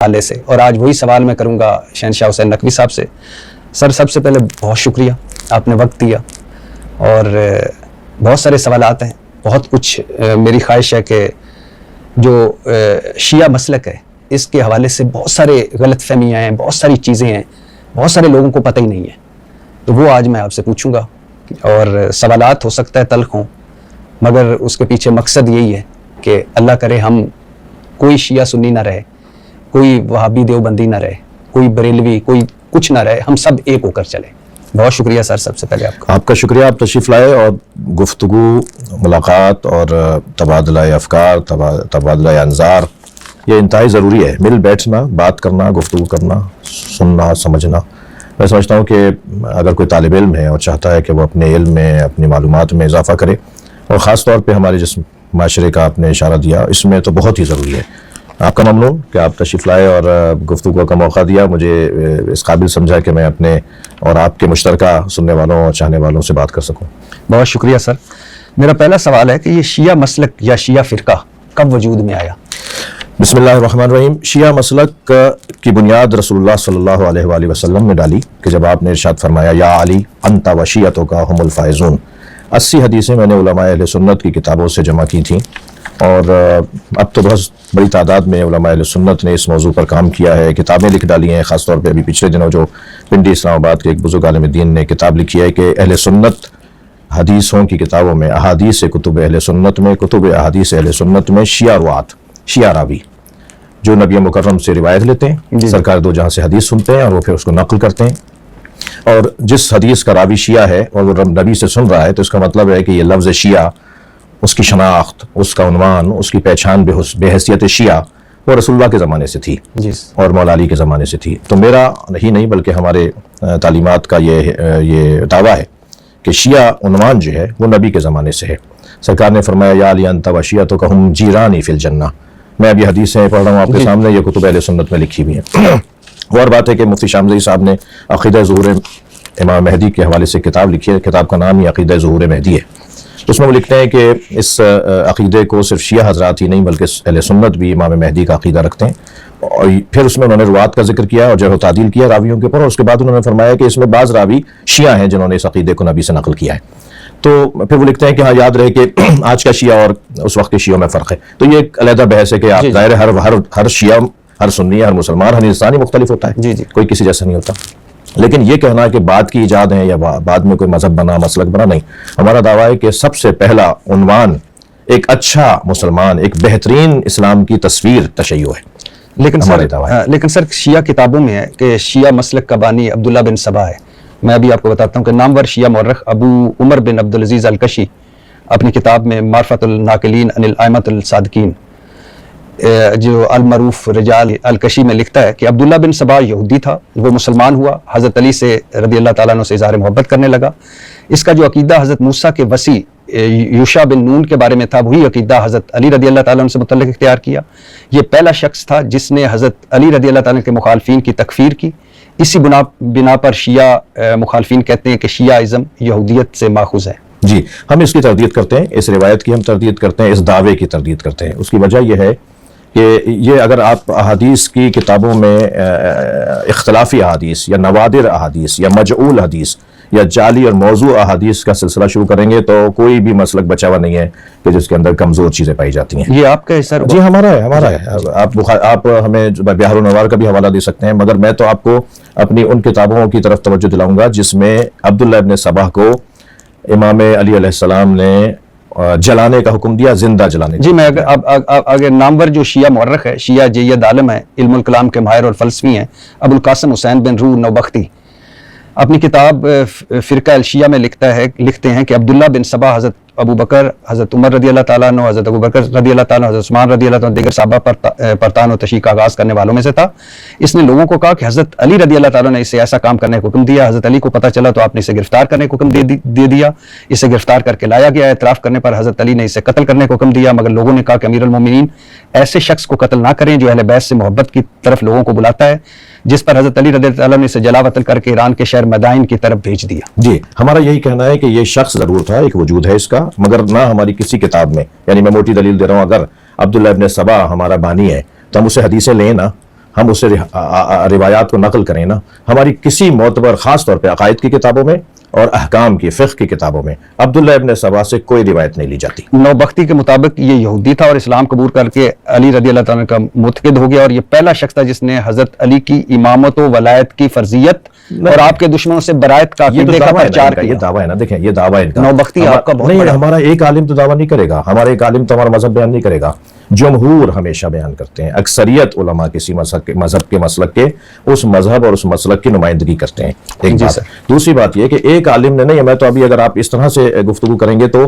حوالے سے، اور آج وہی سوال میں کروں گا شہنشاہ حسین نقوی صاحب سے۔ سر، سب سے پہلے بہت شکریہ، آپ نے وقت دیا، اور بہت سارے سوالات ہیں، بہت کچھ میری خواہش ہے کہ جو شیعہ مسلک ہے اس کے حوالے سے بہت سارے غلط فہمیاں ہیں، بہت ساری چیزیں ہیں، بہت سارے لوگوں کو پتہ ہی نہیں ہے، تو وہ آج میں آپ سے پوچھوں گا، اور سوالات ہو سکتا ہے تلخ ہوں، مگر اس کے پیچھے مقصد یہی ہے کہ اللہ کرے ہم کوئی شیعہ سنی نہ رہے، کوئی وہابی دیوبندی نہ رہے، کوئی بریلوی، کوئی کچھ نہ رہے، ہم سب ایک ہو کر چلیں۔ بہت شکریہ سر، سب سے پہلے آپ کا شکریہ، آپ تشریف لائے، اور گفتگو، ملاقات اور تبادلہ افکار، تبادلہ انظار یہ انتہائی ضروری ہے۔ مل بیٹھنا، بات کرنا، گفتگو کرنا، سننا، سمجھنا۔ میں سمجھتا ہوں کہ اگر کوئی طالب علم ہے اور چاہتا ہے کہ وہ اپنے علم میں، اپنی معلومات میں اضافہ کرے، اور خاص طور پہ ہمارے جس معاشرے کا آپ نے اشارہ دیا، اس میں تو بہت ہی ضروری ہے۔ آپ کا ممنون کہ آپ تشریف لائے اور گفتگو کا موقع دیا، مجھے اس قابل سمجھا کہ میں اپنے اور آپ کے مشترکہ سننے والوں اور چاہنے والوں سے بات کر سکوں۔ بہت شکریہ سر۔ میرا پہلا سوال ہے کہ یہ شیعہ مسلک یا شیعہ فرقہ کب وجود میں آیا؟ بسم اللہ الرحمن الرحیم۔ شیعہ مسلک کی بنیاد رسول اللہ صلی اللہ علیہ وآلہ وسلم نے ڈالی کہ جب آپ نے ارشاد فرمایا یا علی انت و شیعتک ہم الفائزون۔ 80 حدیثیں میں نے علماء اہل سنت کی کتابوں سے جمع کی تھیں، اور اب تو بہت بڑی تعداد میں علماء اہل سنت نے اس موضوع پر کام کیا ہے، کتابیں لکھ ڈالی ہیں۔ خاص طور پہ ابھی پچھلے دنوں جو پنڈی اسلام آباد کے ایک بزرگ عالم دین نے کتاب لکھی ہے کہ اہل سنت حدیثوں کی کتابوں میں، احادیث کتب اہل سنت میں، کتب احادیث اہل سنت میں شیعہ روات، شیعہ راوی جو نبی مکرم سے روایت لیتے ہیں، سرکار دو جہاں سے حدیث سنتے ہیں اور وہ پھر اس کو نقل کرتے ہیں، اور جس حدیث کا راوی شیعہ ہے اور وہ نبی سے سن رہا ہے تو اس کا مطلب ہے کہ یہ لفظ شیعہ، اس کی شناخت، اس کا عنوان، اس کی پہچان بے حیثیت شیعہ وہ رسول اللہ کے زمانے سے تھی اور مولا علی کے زمانے سے تھی۔ تو میرا ہی نہیں بلکہ ہمارے تعلیمات کا یہ دعویٰ ہے کہ شیعہ عنوان جو ہے وہ نبی کے زمانے سے ہے۔ سرکار نے فرمایا یا علی انت و شیعتک ہم جیرانی فی الجنہ۔ میں ابھی حدیثیں پڑھ رہا ہوں آپ کے سامنے، یہ کتب اہل سنت میں لکھی ہوئی ہیں۔ اور بات ہے کہ مفتی شاملی صاحب نے عقیدہ ظہور امام مہدی کے حوالے سے کتاب لکھی ہے، کتاب کا نام ہی عقیدہ ظہور مہدی ہے۔ اس میں وہ لکھتے ہیں کہ اس عقیدے کو صرف شیعہ حضرات ہی نہیں بلکہ اہل سنت بھی امام مہدی کا عقیدہ رکھتے ہیں، اور پھر اس میں انہوں نے روات کا ذکر کیا اور جرح و تعدیل کیا راویوں کے اوپر، اور اس کے بعد انہوں نے فرمایا کہ اس میں بعض راوی شیعہ ہیں جنہوں نے اس عقیدے کو نبی سے نقل کیا ہے۔ تو پھر وہ لکھتے ہیں کہ ہاں یاد رہے کہ آج کا شیعہ اور اس وقت کے شیعوں میں فرق ہے۔ تو یہ ایک علیحدہ بحث ہے کہ آپ ظاہر ہر شیعہ، ہر سنی، ہر مسلمان، ہر انسانی مختلف ہوتا ہے، کوئی کسی جیسا نہیں ہوتا، لیکن یہ کہنا کہ بعد کی ایجاد ہے یا بعد میں کوئی مذہب بنا، مسلک بنا، نہیں۔ ہمارا دعویٰ ہے کہ سب سے پہلا عنوان ایک اچھا مسلمان، ایک بہترین اسلام کی تصویر تشیع ہے۔ لیکن سر شیعہ کتابوں میں ہے کہ شیعہ مسلک کا بانی عبداللہ بن سبا ہے۔ میں ابھی آپ کو بتاتا ہوں کہ نامور شیعہ مورخ ابو عمر بن عبدالعزیز الکشی اپنی کتاب میں معرفت الناقلین عن الائمۃ الصادقین جو المعروف رجال الکشی میں لکھتا ہے کہ عبداللہ بن سبا یہودی تھا، وہ مسلمان ہوا، حضرت علی سے رضی اللہ تعالیٰ عنہ سے اظہار محبت کرنے لگا۔ اس کا جو عقیدہ حضرت موسیٰ کے وصی یوشع بن نون کے بارے میں تھا، وہی عقیدہ حضرت علی رضی اللہ تعالیٰ عنہ سے متعلق اختیار کیا۔ یہ پہلا شخص تھا جس نے حضرت علی رضی اللہ تعالیٰ عنہ کے مخالفین کی تکفیر کی۔ اسی بنا پر شیعہ مخالفین کہتے ہیں کہ شیعہ ازم یہودیت سے ماخوذ ہے۔ جی، ہم اس کی تردید کرتے ہیں، اس روایت کی ہم تردید کرتے ہیں، اس دعوے کی تردید کرتے ہیں۔ اس کی وجہ یہ ہے کہ یہ اگر آپ احادیث کی کتابوں میں اختلافی احادیث یا نوادر احادیث یا مجعول حدیث یا جعلی اور موضوع احادیث کا سلسلہ شروع کریں گے تو کوئی بھی مسلک بچا ہوا نہیں ہے کہ جس کے اندر کمزور چیزیں پائی جاتی ہیں۔ یہ آپ کا ہے سر؟ جی ہمارا ہے۔ آپ ہمیں بحر النوار کا بھی حوالہ دے سکتے ہیں، مگر میں تو آپ کو اپنی ان کتابوں کی طرف توجہ دلاؤں گا جس میں عبداللہ ابن سبا کو امام علی علیہ السلام نے جلانے کا حکم دیا، زندہ جلانے۔ جی میں اگر نامور جو شیعہ مورخ ہے، شیعہ جید عالم ہے، علم الکلام کے ماہر اور فلسفی ہیں، ابو القاسم حسین بن روح نوبختی اپنی کتاب فرقہ الشیعہ میں لکھتے ہیں کہ عبداللہ بن سبا حضرت ابو بکر، حضرت عمر رضی اللہ تعالیٰ عنہ، حضرت ابو بکر رضی اللہ تعالیٰ عنہ، حضرت عثمان رضی اللہ تعالیٰ عنہ، دیگر صحابہ پرتان و تشیع کا آغاز کرنے والوں میں سے تھا۔ اس نے لوگوں کو کہا کہ حضرت علی رضی اللہ تعالیٰ نے اسے ایسا کام کرنے کا حکم دیا۔ حضرت علی کو پتہ چلا تو آپ نے اسے گرفتار کرنے کا حکم دے دیا۔ اسے گرفتار کر کے لایا گیا۔ اعتراف کرنے پر حضرت علی نے اسے قتل کرنے کا حکم دیا، مگر لوگوں نے کہا کہ امیر المومنین ایسے شخص کو قتل نہ کریں جو اہل بیت سے محبت کی طرف لوگوں کو بلاتا ہے، جس پر حضرت علی رضی اللہ تعالیٰ نے اسے جلا وطن کر کے ایران کے شہر مدائن کی طرف بھیج دیا۔ جی ہمارا یہی کہنا ہے کہ یہ شخص ضرور تھا، ایک وجود ہے اس کا، مگر نہ ہماری کسی کتاب میں، یعنی میں موٹی دلیل دے رہا ہوں، اگر عبداللہ ابن سبا ہمارا بانی ہے تو ہم اسے حدیثیں لیں نا، ہم اسے روایات کو نقل کریں نا، ہماری کسی معتبر خاص طور پہ عقائد کی کتابوں میں اور احکام کی فقہ کی کتابوں میں عبداللہ ابن سبا سے کوئی روایت نہیں لی جاتی۔ نوبختی کے مطابق یہ یہودی تھا اور اسلام قبول کر کے علی رضی اللہ تعالیٰ کا متقد ہو گیا، اور یہ پہلا شخص تھا جس نے حضرت علی کی امامت و ولایت کی فرضیت اور آپ کے دشمنوں سے برائت کا عقیدے کا پرچار کیا۔ یہ دعویٰ ہے نا، دیکھیں یہ دعویٰ ان کا نوبختی آپ کا بہت نہیں، بڑا ہمارا ایک عالم تو دعویٰ نہیں کرے گا، ہمارا ایک عالم تو ہمارا مذہب بیان نہیں کرے گا، جمہور ہمیشہ بیان کرتے ہیں، اکثریت علماء کسی مذہب کے مسلک کے اس مذہب اور اس مسلک کی نمائندگی کرتے ہیں، ایک بات۔ دوسری بات یہ کہ ایک عالم نے نہیں، میں تو ابھی اگر آپ اس طرح سے گفتگو کریں گے تو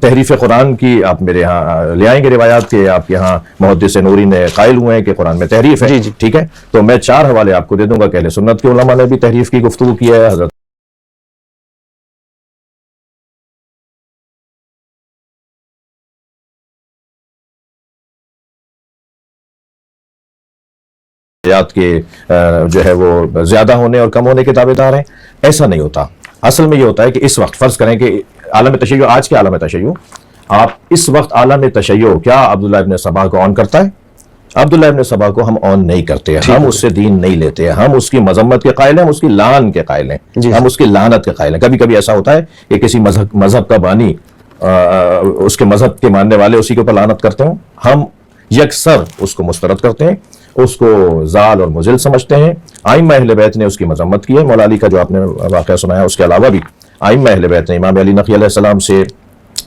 تحریف قرآن کی آپ میرے یہاں لے آئیں گے روایات کے، آپ یہاں محدث نوری نے قائل ہوئے ہیں کہ قرآن میں تحریف ہے، ٹھیک ہے، تو میں 4 حوالے آپ کو دے دوں گا کہ اہل سنت کے علماء نے بھی تحریف کی گفتگو کی ہے، حضرت کے جو ہے وہ زیادہ ہونے اور کم ہونے کے دعوے دار ہیں۔ ایسا نہیں ہوتا، اصل میں یہ ہوتا ہے کہ اس وقت فرض کریں کہ عالم تشیع، آج کے عالم تشیع، آپ اس وقت عالم تشیع کیا عبداللہ ابن سبا کو آن کرتا ہے؟ عبداللہ ابن سبا کو ہم آن نہیں کرتے، ہم اس سے دین نہیں لیتے، ہم اس کی مذمت کے قائل ہیں، ہم اس کی لعن کے قائل ہیں، ہم اس کی لعنت کے قائل ہیں۔ کبھی کبھی ایسا ہوتا ہے کہ کسی مذہب کا بانی اس کے مذہب کے ماننے والے اسی کے اوپر لعنت کرتے ہوں، ہم یکسر اس کو مسترد کرتے ہیں، اس کو زال اور مضل سمجھتے ہیں۔ ائمہ اہل بیت نے اس کی مذمت کی ہے، مولا علی کا جو آپ نے واقعہ سنایا، اس کے علاوہ بھی ائمہ اہل بیت نے، امام علی نقی علیہ السلام سے،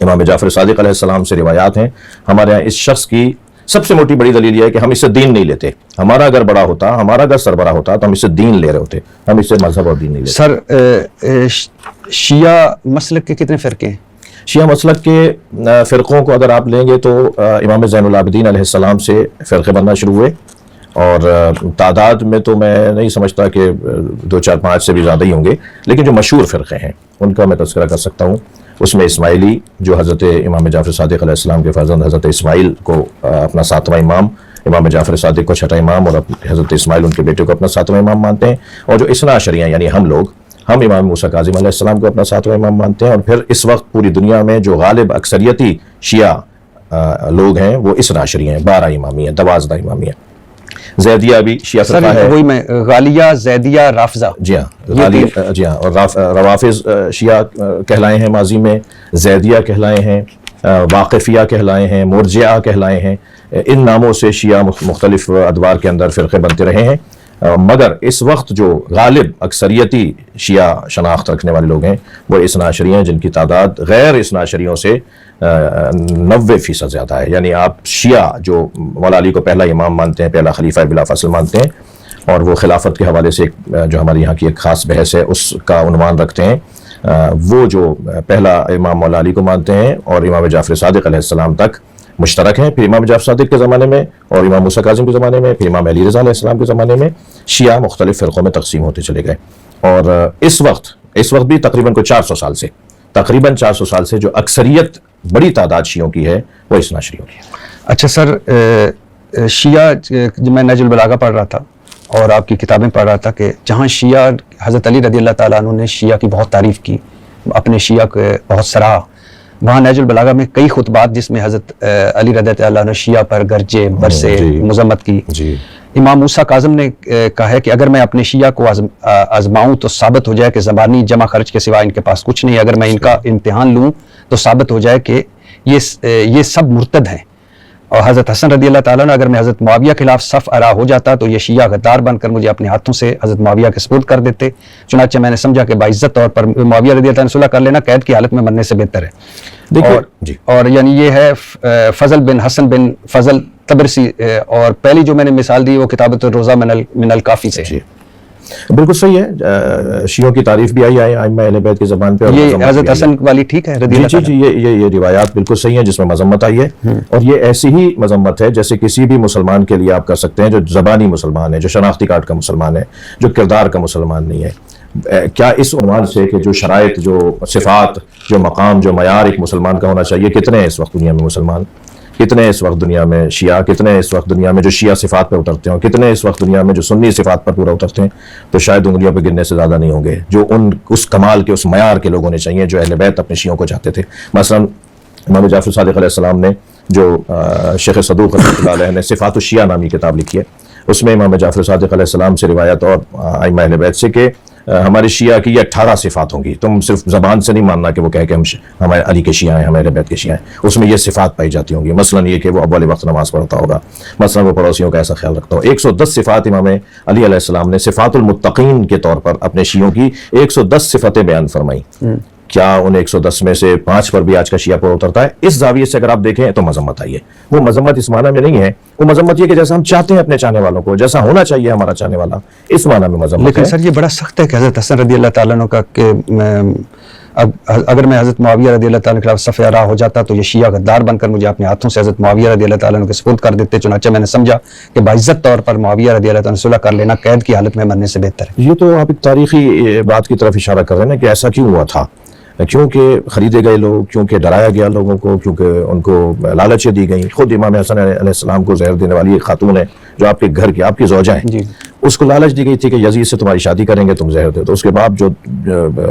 امام جعفر صادق علیہ السلام سے روایات ہیں۔ ہمارے ہاں اس شخص کی سب سے موٹی بڑی دلیل یہ ہے کہ ہم اس سے دین نہیں لیتے، ہمارا اگر بڑا ہوتا، ہمارا اگر سربراہ ہوتا تو ہم اس سے دین لے رہے ہوتے، ہم اس سے مذہب اور دین نہیں لیتے۔ سر شیعہ مسلک کے کتنے فرقے ہیں؟ شیعہ مسلک کے فرقوں کو اگر آپ لیں گے تو امام زین العابدین علیہ السلام سے فرقے بننا شروع ہوئے، اور تعداد میں تو میں نہیں سمجھتا کہ 2 4 5 سے بھی زیادہ ہی ہوں گے، لیکن جو مشہور فرقے ہیں ان کا میں تذکرہ کر سکتا ہوں۔ اس میں اسماعیلی، جو حضرت امام جعفر صادق علیہ السلام کے فرزند حضرت اسماعیل کو اپنا 7واں امام، امام جعفر صادق کو 6واں امام، اور حضرت اسماعیل ان کے بیٹے کو اپنا 7واں امام مانتے ہیں۔ اور جو اثنا عشریہ یعنی ہم لوگ، ہم امام موسیٰ کاظم علیہ السلام کو اپنا 7واں امام مانتے ہیں۔ اور پھر اس وقت پوری دنیا میں جو غالب اکثریتی شیعہ لوگ ہیں وہ اثنا عشریہ ہیں، 12 امامی ہیں، 12 امامی ہیں۔ زیدیہ بھی شیعہ فرقہ ہے، وہی میں غالیہ، زیدیہ، رافضہ، جی ہاں، جی ہاں، اور روافظ شیعہ کہلائے ہیں ماضی میں، زیدیہ کہلائے ہیں، واقفیہ کہلائے ہیں، مرجعہ کہلائے ہیں۔ ان ناموں سے شیعہ مختلف ادوار کے اندر فرقے بنتے رہے ہیں، مگر اس وقت جو غالب اکثریتی شیعہ شناخت رکھنے والے لوگ ہیں وہ اثنا عشری ہیں، جن کی تعداد غیر اثنا عشریوں سے 90% زیادہ ہے۔ یعنی آپ شیعہ جو مولا علی کو پہلا امام مانتے ہیں، پہلا خلیفہ بلا فصل مانتے ہیں، اور وہ خلافت کے حوالے سے جو ہماری یہاں کی ایک خاص بحث ہے اس کا عنوان رکھتے ہیں، وہ جو پہلا امام مولا علی کو مانتے ہیں اور امام جعفر صادق علیہ السلام تک مشترک ہیں، پھر امام جعفر صادق کے زمانے میں اور امام موسیٰ کاظم کے زمانے میں، پھر امام علی رضا علیہ السلام کے زمانے میں شیعہ مختلف فرقوں میں تقسیم ہوتے چلے گئے۔ اور اس وقت بھی تقریباً 400 سال سے جو اکثریت بڑی تعداد شیعوں کی ہے وہ اثنا عشریوں کی ہے۔ اچھا سر، شیعہ، جب میں نہج البلاغہ پڑھ رہا تھا اور آپ کی کتابیں پڑھ رہا تھا کہ جہاں شیعہ حضرت علی رضی اللہ تعالیٰ عنہ نے شیعہ کی بہت تعریف کی، اپنے شیعہ کو بہت سراہا، وہاں نہج البلاغہ میں کئی خطبات جس میں حضرت علی رضی اللہ تعالیٰ عنہ شیعہ پر گرجے برسے مذمت کی۔ امام موسیٰ کاظم نے کہا ہے کہ اگر میں اپنے شیعہ کو آزماؤں تو ثابت ہو جائے کہ زبانی جمع خرچ کے سوا ان کے پاس کچھ نہیں، اگر میں ان کا امتحان لوں تو ثابت ہو جائے کہ یہ سب مرتد ہیں۔ اور حضرت حسن رضی اللہ تعالیٰ عنہ، اگر میں حضرت معاویہ کے خلاف صف آرا ہو جاتا تو یہ شیعہ غدار بن کر مجھے اپنے ہاتھوں سے حضرت معاویہ کے سپرد کر دیتے، چنانچہ میں نے سمجھا کہ باعزت طور پر معاویہ رضی اللہ عنہ صلح کر لینا قید کی حالت میں مرنے سے بہتر ہے۔ اور یعنی یہ ہے فضل بن حسن بن فضل طبرسی، اور پہلی جو میں نے مثال دی وہ کتابۃ الروضہ من الکافی سے۔ بالکل صحیح ہے، شیعوں کی تعریف بھی آئی ہے ائمہ اہل بیت کی زبان پہ، اور یہ حضرت حسن والی ٹھیک ہے رضی اللہ جی یہ روایات بالکل صحیح ہیں جس میں مذمت آئی ہے، اور یہ ایسی ہی مذمت ہے جیسے کسی بھی مسلمان کے لیے آپ کر سکتے ہیں جو زبانی مسلمان ہے، جو شناختی کارڈ کا مسلمان ہے، جو کردار کا مسلمان نہیں ہے۔ کیا اس عنوان سے کہ جو شرائط، جو صفات، جو مقام، جو معیار ایک مسلمان کا ہونا چاہیے، کتنے ہیں اس وقت دنیا میں مسلمان، کتنے اس وقت دنیا میں شیعہ، کتنے اس وقت دنیا میں جو شیعہ صفات پہ اترتے ہیں، کتنے اس وقت دنیا میں جو سنی صفات پر پورا اترتے ہیں، تو شاید انگلیوں پہ گننے سے زیادہ نہیں ہوں گے جو اس کمال کے، اس معیار کے لوگ ہونے چاہیے جو اہل بیت اپنے شیعوں کو چاہتے تھے۔ مثلا امام جعفر صادق علیہ السلام نے جو شیخ صدوق رحمۃ اللہ علیہ نے صفات الشیعہ نامی کتاب لکھی ہے، اس میں امام جعفر صادق علیہ السلام سے روایت اور ائمہ اہل بیت سے کہ ہمارے شیعہ کی یہ 18 صفات ہوں گی. تم صرف زبان سے نہیں ماننا کہ وہ کہے کہ ہم ہمارے علی کے شیعہ ہیں, ہمارے اہل بیت کے شیعہ ہیں. اس میں یہ صفات پائی جاتی ہوں گی, مثلا یہ کہ وہ اول وقت نماز پڑھتا ہوگا, مثلا وہ پڑوسیوں کا ایسا خیال رکھتا ہو. 110 صفات امام علی علیہ السلام نے صفات المتقین کے طور پر اپنے شیعوں کی 110 صفتیں بیان فرمائی. کیا ان 110 میں سے 5 پر بھی آج کا شیعہ پر اترتا ہے؟ اس زاویے سے اگر آپ دیکھیں تو مذمت آئی ہے. وہ مذمت اس معنی میں نہیں ہے, وہ مذمت یہ کہ جیسا ہم چاہتے ہیں اپنے چاہنے والوں کو, جیسا ہونا چاہیے ہمارا چاہنے والا, اس معنی میں مذمت ہے. لیکن سر یہ بڑا سخت ہے کہ حضرت حسن رضی اللہ تعالیٰ عنہ کا کہ اگر میں حضرت معاویہ رضی اللہ تعالیٰ عنہ کے خلاف صف راہ ہو جاتا تو یہ شیعہ غدار بن کر مجھے اپنے ہاتھوں سے حضرت معاویہ رضی اللہ تعالیٰ عنہ کے سپرد کر دیتے. چنانچہ میں نے سمجھا کہ باعزت طور پر معاویہ رضی اللہ تعالیٰ عنہ صلح کر لینا قید کی حالت میں مرنے سے بہتر ہے. یہ تو آپ ایک تاریخی بات کی طرف اشارہ کر رہے ہیں نا کہ ایسا کیوں ہوا تھا, کیونکہ خریدے گئے لوگ, کیونکہ ڈرایا گیا لوگوں کو, کیونکہ ان کو لالچیں دی گئیں. خود امام حسن علیہ السلام کو زہر دینے والی ایک خاتون ہے جو آپ کے گھر کی, آپ کی زوجہ ہیں, جی. اس کو لالچ دی گئی تھی کہ یزید سے تمہاری شادی کریں گے, تم زہر دے. تو اس کے بعد جو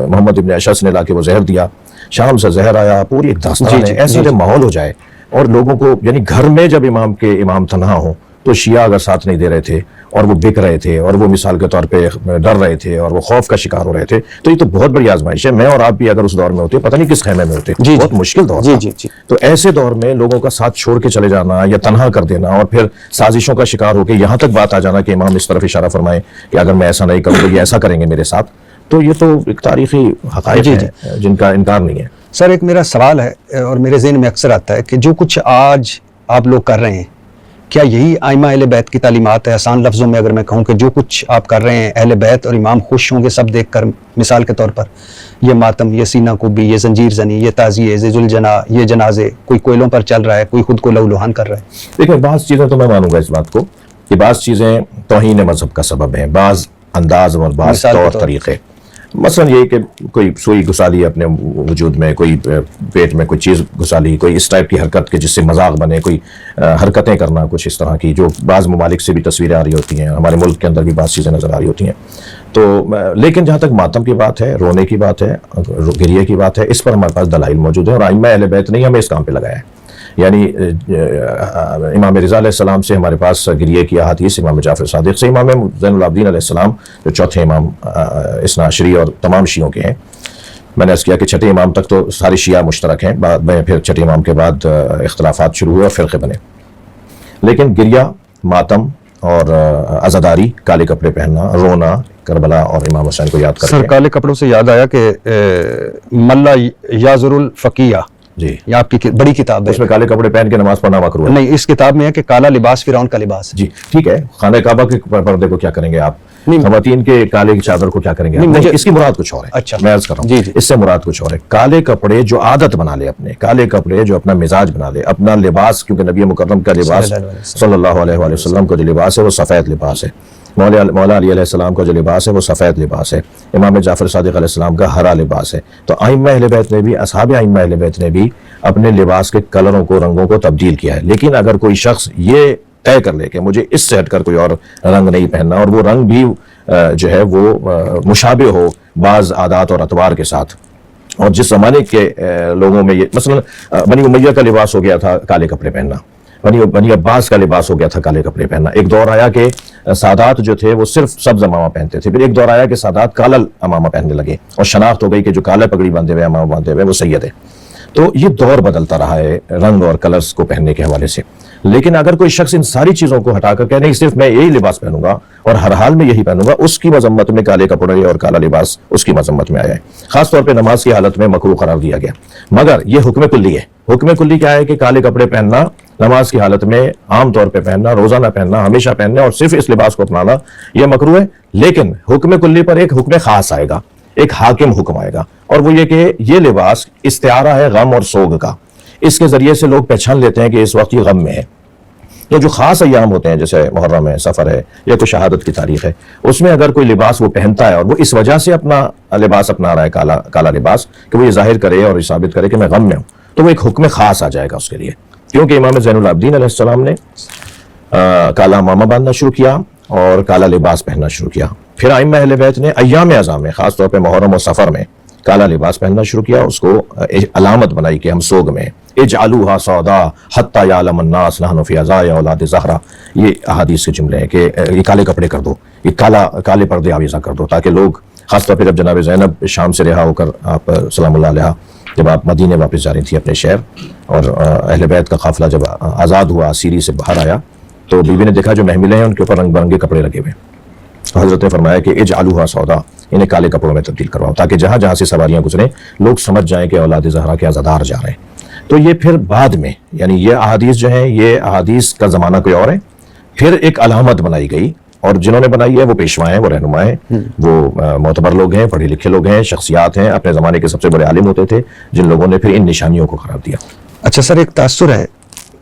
محمد ابن اشعث نے لا کے وہ زہر دیا, شام سے زہر آیا, پوری ایک داستان ہے. ایسا جب ماحول ہو جائے اور لوگوں کو, یعنی گھر میں جب امام تنہا ہوں تو شیعہ اگر ساتھ نہیں دے رہے تھے اور وہ بک رہے تھے اور وہ مثال کے طور پہ ڈر رہے تھے اور وہ خوف کا شکار ہو رہے تھے, تو یہ تو بہت بڑی آزمائش ہے. میں اور آپ بھی اگر اس دور میں ہوتے, پتہ نہیں کس خیمے میں ہوتے. بہت مشکل دور تھا. تو ایسے دور میں لوگوں کا ساتھ چھوڑ کے چلے جانا یا تنہا کر دینا اور پھر سازشوں کا شکار ہو کے یہاں تک بات آ جانا کہ امام اس طرف اشارہ فرمائے کہ اگر میں ایسا نہیں کروں تو یہ ایسا کریں گے میرے ساتھ, تو یہ تو ایک تاریخی حقائق ہے جن کا انکار نہیں ہے. سر ایک میرا سوال ہے اور میرے ذہن میں اکثر آتا ہے کہ جو کچھ آج آپ لوگ کر رہے ہیں, کیا یہی ائمہ اہل بیت کی تعلیمات ہے؟ آسان لفظوں میں اگر میں کہوں کہ جو کچھ آپ کر رہے ہیں, اہل بیت اور امام خوش ہوں گے سب دیکھ کر, مثال کے طور پر یہ ماتم, یہ سینہ کوبی, یہ زنجیر زنی, یہ تعزیے, یہ ذوالجناح, یہ جنازے, کوئی کوئلوں پر چل رہا ہے, کوئی خود کو لہو لہان کر رہا ہے. دیکھیں, بعض چیزیں تو میں مانوں گا اس بات کو کہ بعض چیزیں توہین مذہب کا سبب ہیں, بعض انداز اور بعض طور طریقے. مثلا یہ کہ کوئی سوئی گھسا لی اپنے وجود میں, کوئی پیٹ میں کوئی چیز گھسا لی, کوئی اس ٹائپ کی حرکت کے جس سے مذاق بنے, کوئی حرکتیں کرنا کچھ اس طرح کی جو بعض ممالک سے بھی تصویریں آ رہی ہوتی ہیں, ہمارے ملک کے اندر بھی بعض چیزیں نظر آ رہی ہوتی ہیں. تو لیکن جہاں تک ماتم کی بات ہے, رونے کی بات ہے, گریے کی بات ہے, اس پر ہمارے پاس دلائل موجود ہیں اور ائمہ اہل بیت نے ہمیں اس کام پہ لگایا ہے. یعنی امام رضا علیہ السلام سے ہمارے پاس گریے کی احادیث, امام جعفر صادق سے, امام زین العابدین علیہ السلام جو چوتھے امام اثنا عشری اور تمام شیعوں کے ہیں. میں نے عرض کیا کہ چھٹے امام تک تو سارے شیعہ مشترک ہیں, بعد میں پھر چھٹے امام کے بعد اختلافات شروع ہوئے اور فرقے بنے. لیکن گریہ, ماتم اور عزاداری, کالے کپڑے پہننا, رونا, کربلا اور امام حسین کو یاد کرنا. سر کالے کپڑوں سے یاد آیا کہ ملا یازر الفقیہ, جی, یہ آپ کی بڑی کتاب ہے, اس میں کالے کپڑے پہن کے نماز پڑھنا مکروہ ہے. نہیں, اس کتاب میں ہے کہ کالا لباس فرعون کا لباس ہے. جی ٹھیک ہے, خانہ کعبہ کے پردے کو کیا کریں گے آپ, خواتین کے کالے چادر کو کیا کریں گے آپ؟ اس کی مراد کچھ اور ہے. اچھا, میں عرض کر رہا ہوں اس سے مراد کچھ اور ہے. کالے کپڑے جو عادت بنا لے, اپنے کالے کپڑے جو اپنا مزاج بنا لے, اپنا لباس, کیونکہ نبی مکرم کا لباس صلی اللہ علیہ وآلہ وسلم کا جو لباس ہے وہ سفید لباس ہے, مولا علی علیہ السلام کا جو لباس ہے وہ سفید لباس ہے, امام جعفر صادق علیہ السلام کا ہرا لباس ہے. تو ائمہ اہل بیت نے بھی, اصحاب ائمہ اہل بیت نے بھی اپنے لباس کے کلروں کو, رنگوں کو تبدیل کیا ہے. لیکن اگر کوئی شخص یہ طے کر لے کہ مجھے اس سے ہٹ کر کوئی اور رنگ نہیں پہننا, اور وہ رنگ بھی جو ہے وہ مشابہ ہو بعض عادات اور اطوار کے ساتھ, اور جس زمانے کے لوگوں میں یہ, مثلا بنی امیہ کا لباس ہو گیا تھا کالے کپڑے پہننا, بنی عباس کا لباس ہو گیا تھا کالے کپڑے پہننا. ایک دور آیا کہ سادات جو تھے وہ صرف سبز امامہ پہنتے تھے, پھر ایک دور آیا کہ سادات کالا امامہ پہننے لگے اور شناخت ہو گئی کہ جو کالا پگڑی باندھے ہوئے, امامہ باندھے ہوئے, وہ سید ہے. تو یہ دور بدلتا رہا ہے رنگ اور کلرز کو پہننے کے حوالے سے. لیکن اگر کوئی شخص ان ساری چیزوں کو ہٹا کر کہ نہیں صرف میں یہی لباس پہنوں گا اور ہر حال میں یہی پہنوں گا, اس کی مذمت میں کالے کپڑے اور کالا لباس اس کی مذمت میں آیا ہے. خاص طور پہ نماز کی حالت میں مکروہ قرار دیا گیا. مگر یہ حکم کلی ہے. حکم کلی کیا ہے کہ کالے کپڑے پہننا نماز کی حالت میں عام طور پہ پہننا, روزانہ پہننا, ہمیشہ پہننا اور صرف اس لباس کو اپنانا یہ مکروہ ہے. لیکن حکم کلی پر ایک حکم خاص آئے گا, ایک حاکم حکم آئے گا, اور وہ یہ کہ یہ لباس استعارہ ہے غم اور سوگ کا. اس کے ذریعے سے لوگ پہچان لیتے ہیں کہ اس وقت یہ غم میں ہے. تو جو خاص ایام ہوتے ہیں جیسے محرم ہے, سفر ہے, یا کوئی شہادت کی تاریخ ہے, اس میں اگر کوئی لباس وہ پہنتا ہے اور وہ اس وجہ سے اپنا لباس اپنا رہا ہے کالا لباس, کہ وہ یہ ظاہر کرے اور یہ ثابت کرے کہ میں غم میں ہوں, تو وہ ایک حکم خاص آ جائے گا اس کے لیے. کیونکہ امام زین العابدین علیہ السلام نے کالا امامہ باندھنا شروع کیا اور کالا لباس پہننا شروع کیا. پھر ائمہ اہل بیت نے ایام اعظام میں, خاص طور پہ محرم اور سفر میں کالا لباس پہننا شروع کیا، اس کو علامت بنائی کہ ہم سوگ میں ہیں۔ اجعلوها سودا حتی یعلم الناس نحن فی عزاء اولاد زہرا، یہ احادیث کے جملے ہیں کہ یہ کالے کپڑے کر دو، یہ کالے پردے آویزہ کر دو، تاکہ لوگ، خاص طور پہ جب جناب زینب شام سے رہا ہو کر آپ سلام اللہ علیہ جب آپ مدینے واپس جا رہی تھی اپنے شہر، اور اہل بیت کا قافلہ جب آزاد ہوا، سیری سے باہر آیا، تو بیوی نے دیکھا جو محملیں ہیں ان کے اوپر رنگ برنگے کپڑے لگے ہوئے۔ حضرت نے فرمایا کہ اجعلوها سودا، انہیں کالے کپڑوں میں تبدیل کرواؤ، تاکہ جہاں جہاں سے سواریاں گزریں لوگ سمجھ جائیں کہ اولاد زہرا کے عزادار جا رہے ہیں۔ تو یہ پھر بعد میں، یعنی یہ احادیث جو ہیں، یہ احادیث کا زمانہ کوئی اور ہے، پھر ایک علامت بنائی گئی، اور جنہوں نے بنائی ہے وہ پیشوا ہیں، وہ رہنما ہیں، وہ معتبر لوگ ہیں، پڑھے لکھے لوگ ہیں، شخصیات ہیں، اپنے زمانے کے سب سے بڑے عالم ہوتے تھے، جن لوگوں نے پھر ان نشانیوں کو قرار دیا۔ اچھا سر، ایک تاثر ہے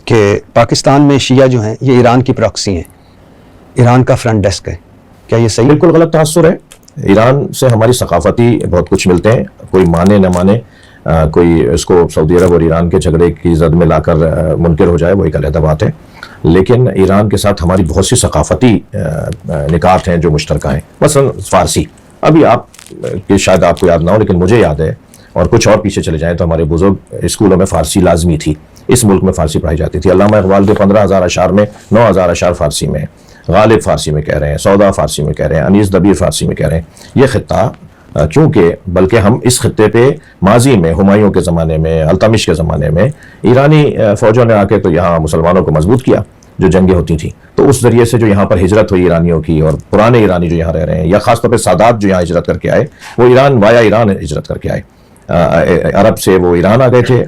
کہ پاکستان میں شیعہ جو ہیں یہ ایران کی پراکسی ہیں، ایران کا فرنٹ ڈیسک ہے، کیا یہ صحیح؟ بالکل غلط تاثر ہے۔ ایران سے ہماری ثقافتی بہت کچھ ملتے ہیں، کوئی مانے نہ مانے، کوئی اس کو سعودی عرب اور ایران کے جھگڑے کی زد میں لا کر منکر ہو جائے، وہ ایک علیحدہ بات ہے، لیکن ایران کے ساتھ ہماری بہت سی ثقافتی نکات ہیں جو مشترکہ ہیں۔ مثلا فارسی، ابھی آپ کہ شاید آپ کو یاد نہ ہو لیکن مجھے یاد ہے، اور کچھ اور پیچھے چلے جائیں تو ہمارے بزرگ اسکولوں میں فارسی لازمی تھی، اس ملک میں فارسی پڑھائی جاتی تھی۔ علامہ اقبال کے 15,000 اشعار میں 9,000 اشعار فارسی میں ہیں، غالب فارسی میں کہہ رہے ہیں، سودا فارسی میں کہہ رہے ہیں، انیس دبیر فارسی میں کہہ رہے ہیں۔ یہ خطہ کیونکہ بلکہ ہم اس خطے پہ ماضی میں ہمایوں کے زمانے میں، التمش کے زمانے میں ایرانی فوجوں نے آ کے تو یہاں مسلمانوں کو مضبوط کیا، جو جنگیں ہوتی تھیں، تو اس ذریعے سے جو یہاں پر ہجرت ہوئی ایرانیوں کی، اور پرانے ایرانی جو یہاں رہ رہے ہیں، یا خاص طور پہ سادات جو یہاں ہجرت کر کے آئے، وہ ایران وایا ایران ہجرت کر کے آئے، عرب سے وہ ایران آ گئے تھے،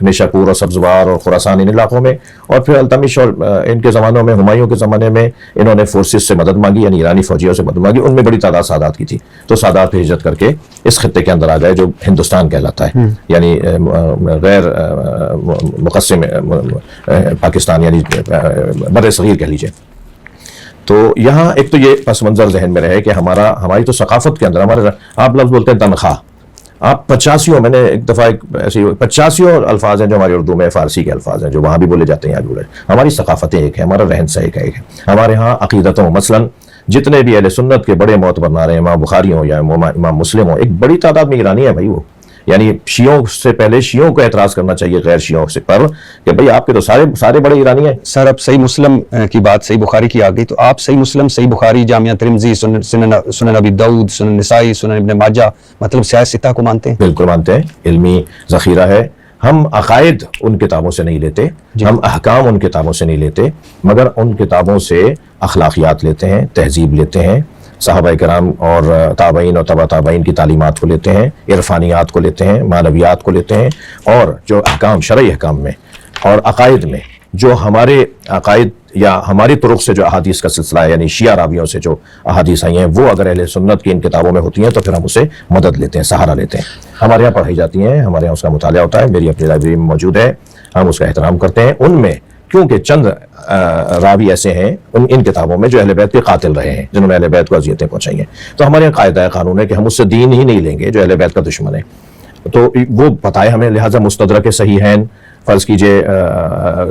نیشاپور اور سبزوار اور خراسان ان علاقوں میں، اور پھر التمش اور ان کے زمانوں میں، ہمایوں کے زمانے میں انہوں نے فورسز سے مدد مانگی، یعنی ایرانی فوجیوں سے مدد مانگی، ان میں بڑی تعداد سادات کی تھی، تو سادات پہ ہجرت کر کے اس خطے کے اندر آ گئے جو ہندوستان کہلاتا ہے، یعنی غیر مقسم پاکستان، یعنی بر صغیر کہہ لیجیے۔ تو یہاں ایک تو یہ پس منظر ذہن میں رہے کہ ہماری تو ثقافت کے اندر ہمارے، آپ لفظ بولتے ہیں تنخواہ، آپ 85 میں نے ایک دفعہ ایسی 85 الفاظ ہیں جو ہماری اردو میں فارسی کے الفاظ ہیں جو وہاں بھی بولے جاتے ہیں، یہاں بھی بولے، ہماری ثقافتیں ایک ہیں، ہمارا رہن سہن ایک ہے، ہمارے ہاں عقیدتوں، مثلا جتنے بھی اہل سنت کے بڑے معتبر نعرے ہیں، امام بخاری ہوں یا امام مسلم ہوں، ایک بڑی تعداد میں ایرانی ہے بھائی، وہ یعنی شیعوں سے پہلے شیعوں کو اعتراض کرنا چاہیے غیر شیعوں سے پر کہ بھئی آپ کے تو سارے بڑے ایرانی ہیں۔ سر اب صحیح مسلم کی بات صحیح بخاری کی آ گئی، تو آپ صحیح مسلم، صحیح بخاری، جامعہ ترمذی، سنن ابی داؤد، سنن نسائی، سنن ابن ماجہ، مطلب سیاہ ستہ کو مانتے ہیں؟ بالکل مانتے ہیں، علمی ذخیرہ ہے۔ ہم عقائد ان کتابوں سے نہیں لیتے، ہم احکام ان کتابوں سے نہیں لیتے، مگر ان کتابوں سے اخلاقیات لیتے ہیں، تہذیب لیتے ہیں، صحابہ کرام اور تابعین اور تبع تابعین کی تعلیمات کو لیتے ہیں، عرفانیات کو لیتے ہیں، معنویات کو لیتے ہیں، اور جو احکام، شرعی احکام میں اور عقائد میں جو ہمارے عقائد یا ہماری طرق سے جو احادیث کا سلسلہ ہے، یعنی شیعہ راویوں سے جو احادیث آئی ہیں، وہ اگر اہل سنت کی ان کتابوں میں ہوتی ہیں تو پھر ہم اسے مدد لیتے ہیں، سہارا لیتے ہیں۔ ہمارے یہاں پڑھائی جاتی ہیں، ہمارے یہاں اس کا مطالعہ ہوتا ہے، میری اپنی لائبریری میں موجود ہے، ہم اس کا احترام کرتے ہیں۔ ان میں کیونکہ چند راوی ایسے ہیں ان کتابوں میں جو اہل بیت کے قاتل رہے ہیں، جنہوں نے اہل بیت کو اذیتیں پہنچائی ہیں، تو ہمارے یہاں قاعدہ قانون ہے کہ ہم اس سے دین ہی نہیں لیں گے جو اہل بیت کا دشمن ہے۔ تو وہ بتائے ہمیں، لہٰذا مستدرک صحیحین، فرض کیجئے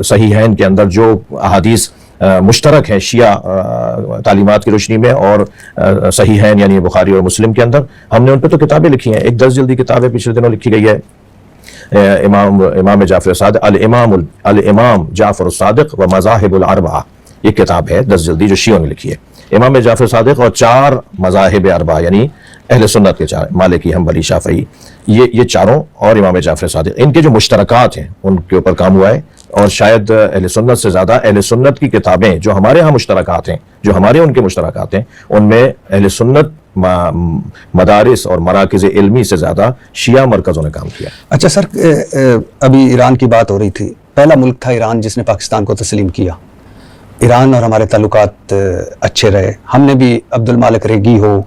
صحیحین کے اندر جو احادیث مشترک ہیں شیعہ تعلیمات کی روشنی میں اور صحیحین یعنی بخاری اور مسلم کے اندر، ہم نے ان پہ تو کتابیں لکھی ہیں، ایک 10 جلدی کتاب ہے پچھلے دنوں لکھی گئی ہے، امام جعفر صادق، الامام جعفر الصادق و مذاہب الاربعہ، یہ کتاب ہے 10 جلدی جو شیعوں نے لکھی ہے، امام جعفر صادق اور 4 مذاہب اربعہ یعنی اہل سنت کے 4، مالکی، حنبلی، شافعی، یہ چاروں اور امام جعفر صادق، ان کے جو مشترکات ہیں ان کے اوپر کام ہوا ہے، اور شاید اہل سنت سے زیادہ اہل سنت کی کتابیں جو ہمارے ہاں مشترکات ہیں، جو ہمارے ان کے مشترکات ہیں، ان میں اہل سنت مدارس اور مراکز علمی سے زیادہ شیعہ مرکزوں نے کام کیا۔ اچھا سر، ابھی ایران کی بات ہو رہی تھی، پہلا ملک تھا ایران جس نے پاکستان کو تسلیم کیا، ایران اور ہمارے تعلقات اچھے رہے، ہم نے بھی عبد المالک ریگی ہو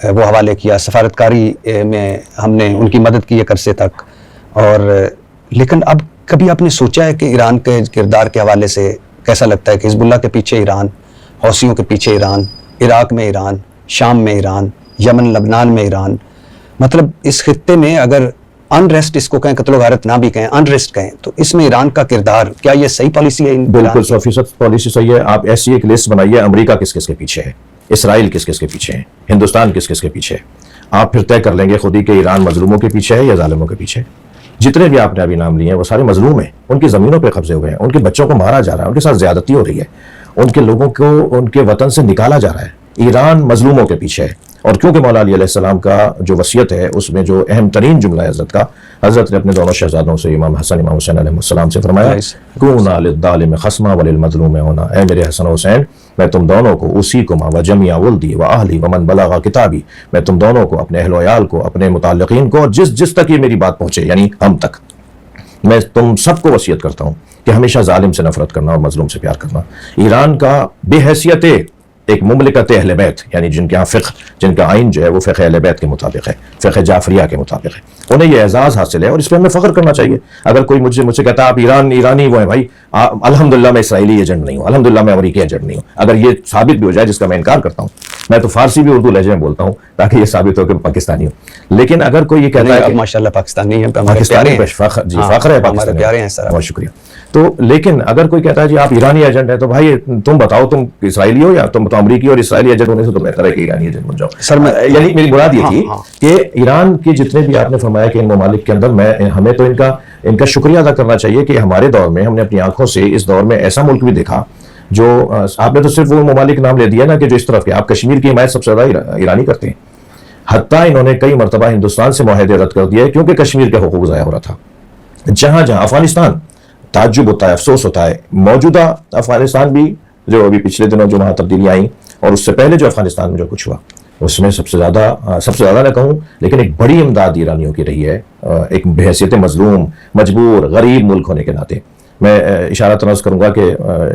وہ حوالے کیا، سفارتکاری میں ہم نے ان کی مدد کی ایک عرصے تک، اور لیکن اب کبھی آپ نے سوچا ہے کہ ایران کے کردار کے حوالے سے کیسا لگتا ہے کہ حزب اللہ کے پیچھے ایران، حوثیوں کے پیچھے ایران، عراق میں ایران، شام میں ایران، یمن لبنان میں ایران، مطلب اس خطے میں اگر انریسٹ اس کو کہیں، قتل و غارت نہ بھی کہیں، انریسٹ کہیں، تو اس میں ایران کا کردار، کیا یہ صحیح پالیسی ہے؟ بالکل 100% پالیسی صحیح ہے۔ آپ ایسی ایک لسٹ بنائیے، امریکہ کس کس کے پیچھے ہے، اسرائیل کس کس کے پیچھے ہے، ہندوستان کس کس کے پیچھے ہے، آپ پھر طے کر لیں گے خود ہی کہ ایران مظلوموں کے پیچھے ہے یا ظالموں کے پیچھے ہے. جتنے بھی آپ نے ابھی نام لیے ہیں وہ سارے مظلوم ہیں, ان کی زمینوں پہ قبضے ہوئے ہیں, ان کے بچوں کو مارا جا رہا ہے, ان کے ساتھ زیادتی ہو رہی ہے, ان کے لوگوں کو ان کے وطن سے نکالا جا رہا ہے. ایران مظلوموں کے پیچھے ہے. اور کیونکہ مولا علی علیہ السلام کا جو وصیت ہے اس میں جو اہم ترین جملہ ہے حضرت کا, حضرت نے اپنے دونوں شہزادوں سے امام حسن امام حسین علیہ السلام سے فرمایا کُونَا لِلظَّالِمِ خَصْمًا وَلِلْمَظْلُومِ هُنَا, اے میرے حسن و حسین میں تم دونوں کو اُوصِیکُمَا وَجَمِيعَ وُلْدِي وَأَهْلِي وَمَنْ بَلَغَ کتابی, میں تم دونوں کو, اپنے اہل و عیال کو, اپنے متعلقین کو, جس تک یہ میری بات پہنچے یعنی ہم تک, میں تم سب کو وصیت کرتا ہوں کہ ہمیشہ ظالم سے نفرت کرنا اور مظلوم سے پیار کرنا. ایران کا بے حیثیت ایک مملکت اہل بیت, یعنی جن کے یہاں فقہ, جن کا آئین جو ہے وہ فقہ اہل بیت کے مطابق ہے, فقہ جعفریہ کے مطابق ہے, انہیں یہ اعزاز حاصل ہے اور اس پہ ہمیں فخر کرنا چاہیے. اگر کوئی مجھ سے کہتا ہے آپ ایرانی وہ ہیں, بھائی الحمدللہ میں اسرائیلی ایجنٹ نہیں ہوں, الحمدللہ میں امریکی ایجنٹ نہیں ہوں. اگر یہ ثابت بھی ہو جائے, جس کا میں انکار کرتا ہوں, میں تو فارسی بھی اردو لہجے میں بولتا ہوں تاکہ یہ ثابت ہو کہ پاکستانی ہوں. لیکن اگر کوئی یہ کہتا ہے کہ ماشاءاللہ پاکستانی ہیں, پاکستانی جی فخر ہے, پاکستانی پیارے ہیں سر, بہت شکریہ. تو لیکن اگر کوئی کہتا ہے جی آپ ایرانی ایجنٹ ہیں, تو بھائی تم بتاؤ تم اسرائیلی ہو یا تم تو امریکی اور اسرائیلی ایجنٹ ہونے سے تو بہتر ہے کہ ایرانی ایجنٹ بن جاؤ. سر یعنی میری مراد یہ تھی کہ ایران کے جتنے بھی آپ نے فرمایا کہ ان ممالک کے اندر ہمیں تو ان کا شکریہ ادا کرنا چاہیے کہ ہمارے دور میں ہم نے اپنی آنکھوں سے اس دور میں ایسا ملک بھی دیکھا جو آپ نے تو صرف وہ ممالک نام لے دیا نا کہ جو اس طرف کے, آپ کشمیر کی حمایت سب سے زیادہ ایرانی کرتے ہیں. حتیٰ انہوں نے کئی مرتبہ ہندوستان سے معاہدے رد کر دیے کیونکہ کشمیر کے حقوق ضائع ہو رہا تھا. جہاں افغانستان, تعجب ہوتا ہے, افسوس ہوتا ہے, موجودہ افغانستان بھی جو ابھی پچھلے دنوں جو وہاں تبدیلیاں آئیں اور اس سے پہلے جو افغانستان میں جو کچھ ہوا اس میں سب سے زیادہ نہ کہوں لیکن ایک بڑی امداد ایرانیوں کی رہی ہے, ایک بحیثیت مظلوم, مجبور, غریب ملک ہونے کے ناطے. میں اشارہ تناظر کروں گا کہ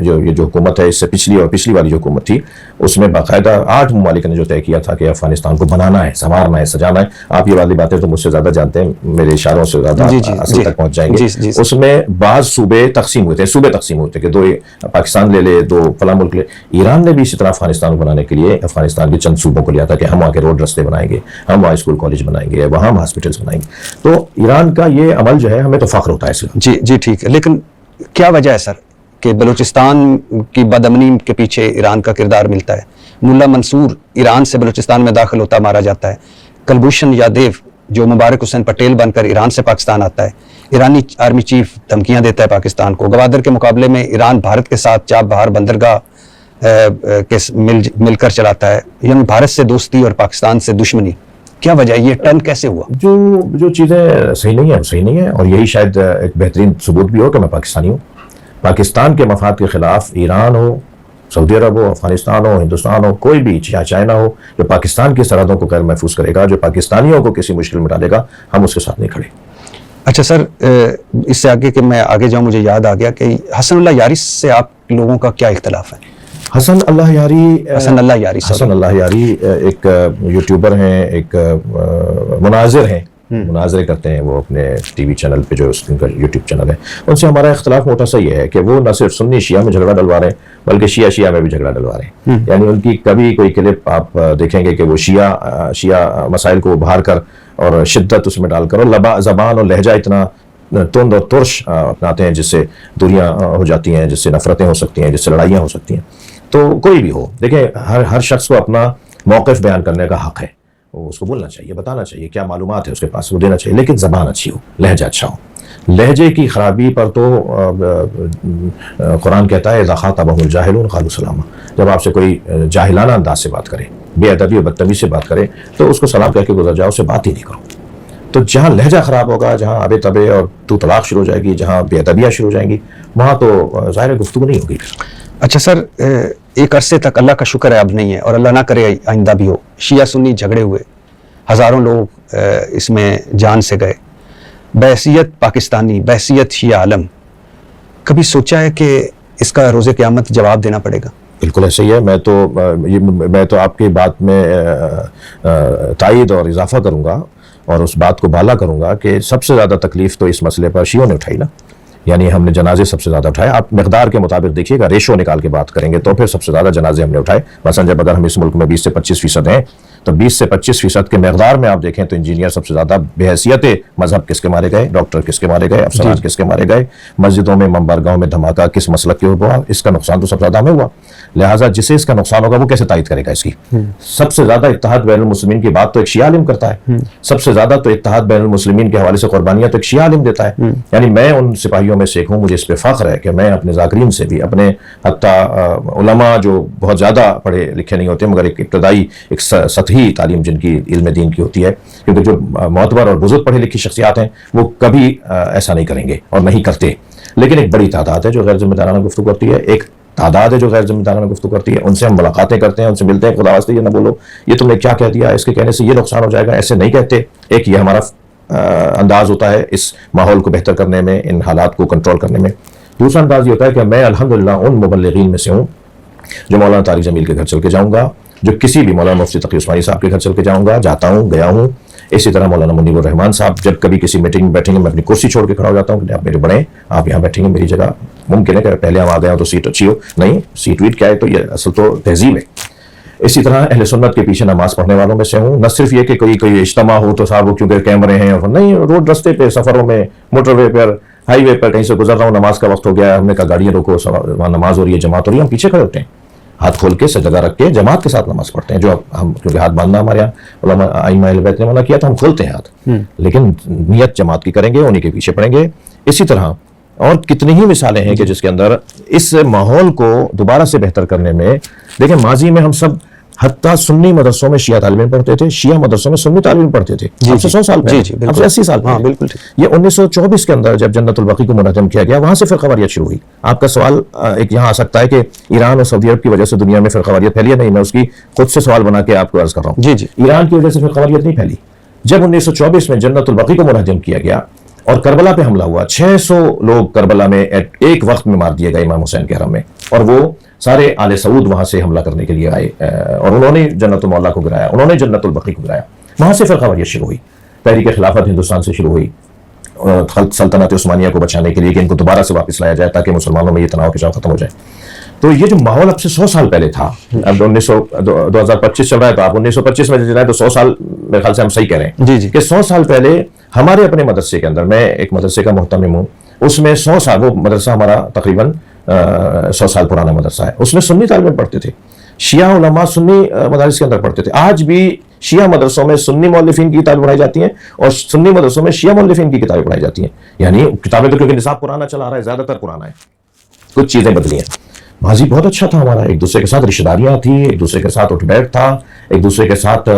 یہ جو حکومت ہے اس سے پچھلی والی جو حکومت تھی اس میں باقاعدہ 8 ممالک نے جو طے کیا تھا کہ افغانستان کو بنانا ہے, سنوارنا ہے, سجانا ہے. آپ یہ والی باتیں تو مجھ سے زیادہ جانتے ہیں, میرے اشاروں سے زیادہ اصل تک پہنچ جائیں گے. اس میں بعض صوبے تقسیم ہوئے تھے کہ 2 پاکستان لے لے, 2 فلاں ملک لے. ایران نے بھی اسی طرح افغانستان کو بنانے کے لیے افغانستان کے چند صوبوں کو لیا تھا کہ ہم وہاں کے روڈ رستے بنائیں گے, ہم وہاں اسکول کالج بنائیں گے, وہاں ہم ہاسپٹلس بنائیں گے. تو ایران کا یہ عمل جو ہے ہمیں تو فخر ہوتا ہے اس میں. جی ٹھیک ہے, لیکن کیا وجہ ہے سر کہ بلوچستان کی بدامنی کے پیچھے ایران کا کردار ملتا ہے؟ ملا منصور ایران سے بلوچستان میں داخل ہوتا مارا جاتا ہے. کلبھوشن یادیو جو مبارک حسین پٹیل بن کر ایران سے پاکستان آتا ہے. ایرانی آرمی چیف دھمکیاں دیتا ہے پاکستان کو. گوادر کے مقابلے میں ایران بھارت کے ساتھ چاب بہار بندرگاہ کے مل کر چلاتا ہے. یعنی بھارت سے دوستی اور پاکستان سے دشمنی. کیا وجہ ہے, یہ ٹرن کیسے ہوا؟ جو چیزیں صحیح نہیں ہیں اور یہی شاید ایک بہترین ثبوت بھی ہو کہ میں پاکستانی ہوں. پاکستان کے مفاد کے خلاف ایران ہو, سعودی عرب ہو, افغانستان ہو, ہندوستان ہو, کوئی بھی یا چائنا ہو, جو پاکستان کی سرحدوں کو غیر محفوظ کرے گا, جو پاکستانیوں کو کسی مشکل میں ڈالے گا, ہم اس کے ساتھ نہیں کھڑے. اچھا سر, اس سے آگے کہ میں آگے جاؤں, مجھے یاد آ گیا کہ حسن اللہ یاری سے آپ لوگوں کا کیا اختلاف ہے؟ حسن اللہ یاری ایک یوٹیوبر ہیں, ایک مناظر ہیں, مناظرے کرتے ہیں وہ اپنے ٹی وی چینل پہ, جو ان کا یوٹیوب چینل ہے. ان سے ہمارا اختلاف موٹا سا یہ ہے کہ وہ نہ صرف سنی شیعہ میں جھگڑا ڈلوا رہے ہیں بلکہ شیعہ میں بھی جھگڑا ڈلوا رہے ہیں. یعنی ان کی کبھی کوئی کلپ آپ دیکھیں گے کہ وہ شیعہ مسائل کو ابھار کر اور شدت اس میں ڈال کر اور زبان اور لہجہ اتنا تند اور ترش اپناتے ہیں جس سے دوریاں ہو جاتی ہیں, جس سے نفرتیں ہو سکتی ہیں, جس سے لڑائیاں ہو سکتی ہیں. تو کوئی بھی ہو, دیکھیں ہر شخص کو اپنا موقف بیان کرنے کا حق ہے, اس کو بولنا چاہیے, بتانا چاہیے کیا معلومات ہے اس کے پاس, وہ دینا چاہیے, لیکن زبان اچھی ہو, لہجہ اچھا ہو. لہجے کی خرابی پر تو قرآن کہتا ہے اذا خاطبهم الجاہلون قالوا سلاما, جب آپ سے کوئی جاہلانہ انداز سے بات کرے, بے ادبی اور بدتمیزی سے بات کرے تو اس کو سلام کہہ کے گزر جاؤ, اس سے بات ہی نہیں کرو. تو جہاں لہجہ خراب ہوگا, جہاں آبے تبے اور تو طلاق شروع ہو جائے گی, جہاں بے ادبیاں شروع ہو جائیں گی, وہاں تو ظاہر گفتگو نہیں ہوگی. اچھا سر, ایک عرصے تک اللہ کا شکر ہے اب نہیں ہے اور اللہ نہ کرے آئندہ بھی ہو, شیعہ سنی جھگڑے ہوئے, ہزاروں لوگ اس میں جان سے گئے. بحیثیت پاکستانی, بحیثیت شیعہ عالم, کبھی سوچا ہے کہ اس کا روز قیامت جواب دینا پڑے گا؟ بالکل ایسے ہی ہے. میں تو آپ کی بات میں تائید اور اضافہ کروں گا اور اس بات کو بالا کروں گا کہ سب سے زیادہ تکلیف تو اس مسئلے پر شیعوں نے اٹھائی نا. یعنی ہم نے جنازے سب سے زیادہ اٹھائے. آپ مقدار کے مطابق دیکھیے گا, ریشو نکال کے بات کریں گے تو پھر سب سے زیادہ جنازے ہم نے اٹھائے. مثلا جب اگر ہم اس ملک میں 20 سے 25% ہیں تو 20 سے 25% کے مقدار میں آپ دیکھیں تو انجینئر سب سے زیادہ بحیثیت مذہب کس کے مارے گئے, ڈاکٹر کس کے مارے گئے, افسران کس کے مارے گئے, مسجدوں میں منبرگاہوں میں دھماکہ کس مسلک کے ہوا, اس کا نقصان تو سب سے زیادہ ہمیں ہوا. لہٰذا جسے اس کا نقصان ہوگا وہ کیسے تائید کرے گا اس کی. سب سے زیادہ اتحاد بین المسلمین کی بات تو ایک شیعہ عالم کرتا ہے, سب سے زیادہ تو اتحاد بین المسلمین کے حوالے سے قربانیاں تو ایک شیعہ عالم دیتا ہے. یعنی میں ان سپاہیوں میں سے ایک ہوں, مجھے اس پہ فخر ہے کہ میں اپنے ذاکرین سے بھی, اپنے حتیٰ علماء جو بہت زیادہ پڑھے لکھے نہیں ہوتے مگر ایک ابتدائی ایک سطحی تعلیم جن کی علم دین کی ہوتی ہے, کیونکہ جو معتبر اور بزرگ پڑھے لکھی شخصیات ہیں وہ کبھی ایسا نہیں کریں گے اور نہیں کرتے. لیکن ایک بڑی تعداد ہے جو غیر ذمہ دارانہ گفتگو کرتی ہے, ایک تعداد ہے جو غیر ذمہ دارانہ گفتگو کرتی ہے. ان سے ہم ملاقاتیں کرتے ہیں, ان سے ملتے ہیں, خدا واسطے یہ نہ بولو یہ تم نے کیا کہہ دیا, اس کے کہنے سے یہ نقصان ہو جائے گا, ایسے نہیں کہتے. ایک یہ ہمارا انداز ہوتا ہے اس ماحول کو بہتر کرنے میں, ان حالات کو کنٹرول کرنے میں. دوسرا انداز یہ ہوتا ہے کہ میں الحمدللہ ان مبلغین میں سے ہوں جو مولانا طارق جمیل کے گھر چل کے جاؤں گا, جو کسی بھی مولانا مفتی تقی عثمانی صاحب کے گھر چل کے جاؤں گا, جاتا ہوں, گیا ہوں. اسی طرح مولانا منیب الرحمان صاحب جب کبھی کسی میٹنگ میں بیٹھیں گے, میں اپنی کرسی چھوڑ کے کھڑا ہو جاتا ہوں کہ آپ میرے بڑے, آپ یہاں بیٹھیں گے میری جگہ. ممکن ہے کہ پہلے ہم آ گئے ہوں تو سیٹ اچھی ہو, نہیں, سیٹ ویٹ کیا ہے, تو یہ اصل تو تہذیب ہے. اسی طرح اہل سنت کے پیچھے نماز پڑھنے والوں میں سے ہوں. نہ صرف یہ کہ کوئی اجتماع ہو تو صاحب کیونکہ کیمرے ہیں, اور نہیں, روڈ رستے پہ, سفروں میں, موٹر وے پر, ہائی وے پر کہیں سے گزر رہا ہوں, نماز کا وقت ہو گیا ہے, ہم نے کہا گاڑیاں روکو, وہاں نماز ہو رہی ہے, جماعت ہو رہی ہے, ہم پیچھے کھڑے ہوتے ہیں, ہاتھ کھول کے سجدہ رکھ کے جماعت کے ساتھ نماز پڑھتے ہیں. جو ہم کیونکہ ہاتھ باندھنا ہمارے یہاں علماء ائمہ اہل بیت نے منع کیا تو ہم کھولتے ہیں ہاتھ, لیکن نیت جماعت کی کریں گے, انہی کے پیچھے پڑھیں گے. اسی طرح اور کتنی ہی مثالیں ہیں کہ جس کے اندر اس ماحول کو دوبارہ سے بہتر کرنے میں, دیکھیں ماضی میں ہم سب حتیٰ سنی مدرسوں میں شیعہ طالب علم پڑھتے تھے, شیعہ مدرسوں میں سنی طالب علم پڑھتے تھے. اب سے 100 سال پہلے, اب سے 80 سال پہلے. بالکل. یہ 1924 کے اندر جب جنت البقیع کو منہدم کیا گیا, وہاں سے فرقہ واریت شروع ہوئی. آپ کا سوال ایک یہاں آ سکتا ہے کہ ایران اور سعودی عرب کی وجہ سے دنیا میں فرقہ واریت پھیلی ہے. نہیں, میں اس کی خود سے سوال بنا کے آپ کو عرض کر رہا ہوں. ایران کی وجہ سے فرقہ واریت نہیں پھیلی. جب 1924 میں جنت البقیع کو منہدم کیا گیا اور کربلا پہ حملہ ہوا, 600 لوگ کربلا میں ایک وقت میں مار دیے گئے امام حسین کے حرم میں, اور وہ سارے آل سعود وہاں سے حملہ کرنے کے لیے آئے, اور انہوں نے جنت المعلا کو گرایا, انہوں نے جنت البقیع کو گرایا. وہاں سے فرقہ واریت شروع ہوئی. تحریک خلافت ہندوستان سے شروع ہوئی, سلطنت عثمانیہ کو بچانے کے لیے کہ ان کو دوبارہ سے واپس لایا جائے تاکہ مسلمانوں میں یہ تناؤ کشاو ختم ہو جائے. تو یہ جو ماحول اب سے 100 سال پہلے تھا, اب 2025 چل رہا ہے تو آپ 1925 میں چل رہا ہے تو 100 سال میرے خیال سے ہم صحیح کہہ رہے ہیں کہ 100 سال پہلے ہمارے اپنے مدرسے کے اندر, میں ایک مدرسے کا محتمم ہوں, اس میں 100 سال, وہ مدرسہ ہمارا تقریباً 100 سال پرانا مدرسہ ہے, اس میں سنی طالب علم پڑھتے تھے, شیعہ علماء سنی مدارس کے اندر پڑھتے تھے. آج بھی شیعہ مدرسوں میں سنی مؤلفین کی کتابیں پڑھائی جاتی ہیں اور سنی مدرسوں میں شیعہ مؤلفین کی کتابیں پڑھائی جاتی ہیں. یعنی کتابیں تو کیونکہ نصاب پرانا چلا آ رہا ہے, زیادہ تر پرانا ہے, کچھ چیزیں بدلی ہیں. ماضی بہت اچھا تھا ہمارا, ایک دوسرے کے ساتھ رشتہ داریاں تھیں, ایک دوسرے کے ساتھ اٹھ بیٹھ تھا, ایک دوسرے کے ساتھ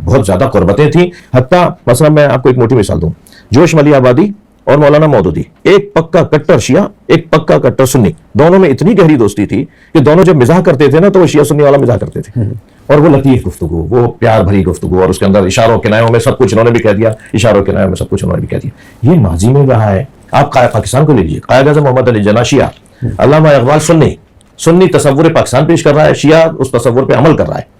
بہت زیادہ قربتیں تھیں. حتیٰ مثلا میں آپ کو ایک موٹی مثال دوں, جوش ملی آبادی اور مولانا مودودی, ایک پکا کٹر شیعہ, ایک پکا کٹر سنی, دونوں میں اتنی گہری دوستی تھی کہ دونوں جب مزاح کرتے تھے نا تو وہ شیعہ سنی والا مزاح کرتے تھے, اور وہ لطیف گفتگو, وہ پیار بھری گفتگو, اور اس کے اندر اشاروں کنایوں میں سب کچھ انہوں نے بھی کہہ دیا, اشاروں کنایوں میں سب کچھ انہوں نے بھی کہہ دیا. یہ ماضی میں رہا ہے. آپ پاکستان کو لیجیے, قائد اعظم محمد علی جناح شیعہ, علامہ اقبال سنی تصور پاکستان پیش کر رہا ہے, شیعہ اس تصور پہ عمل کر رہا ہے.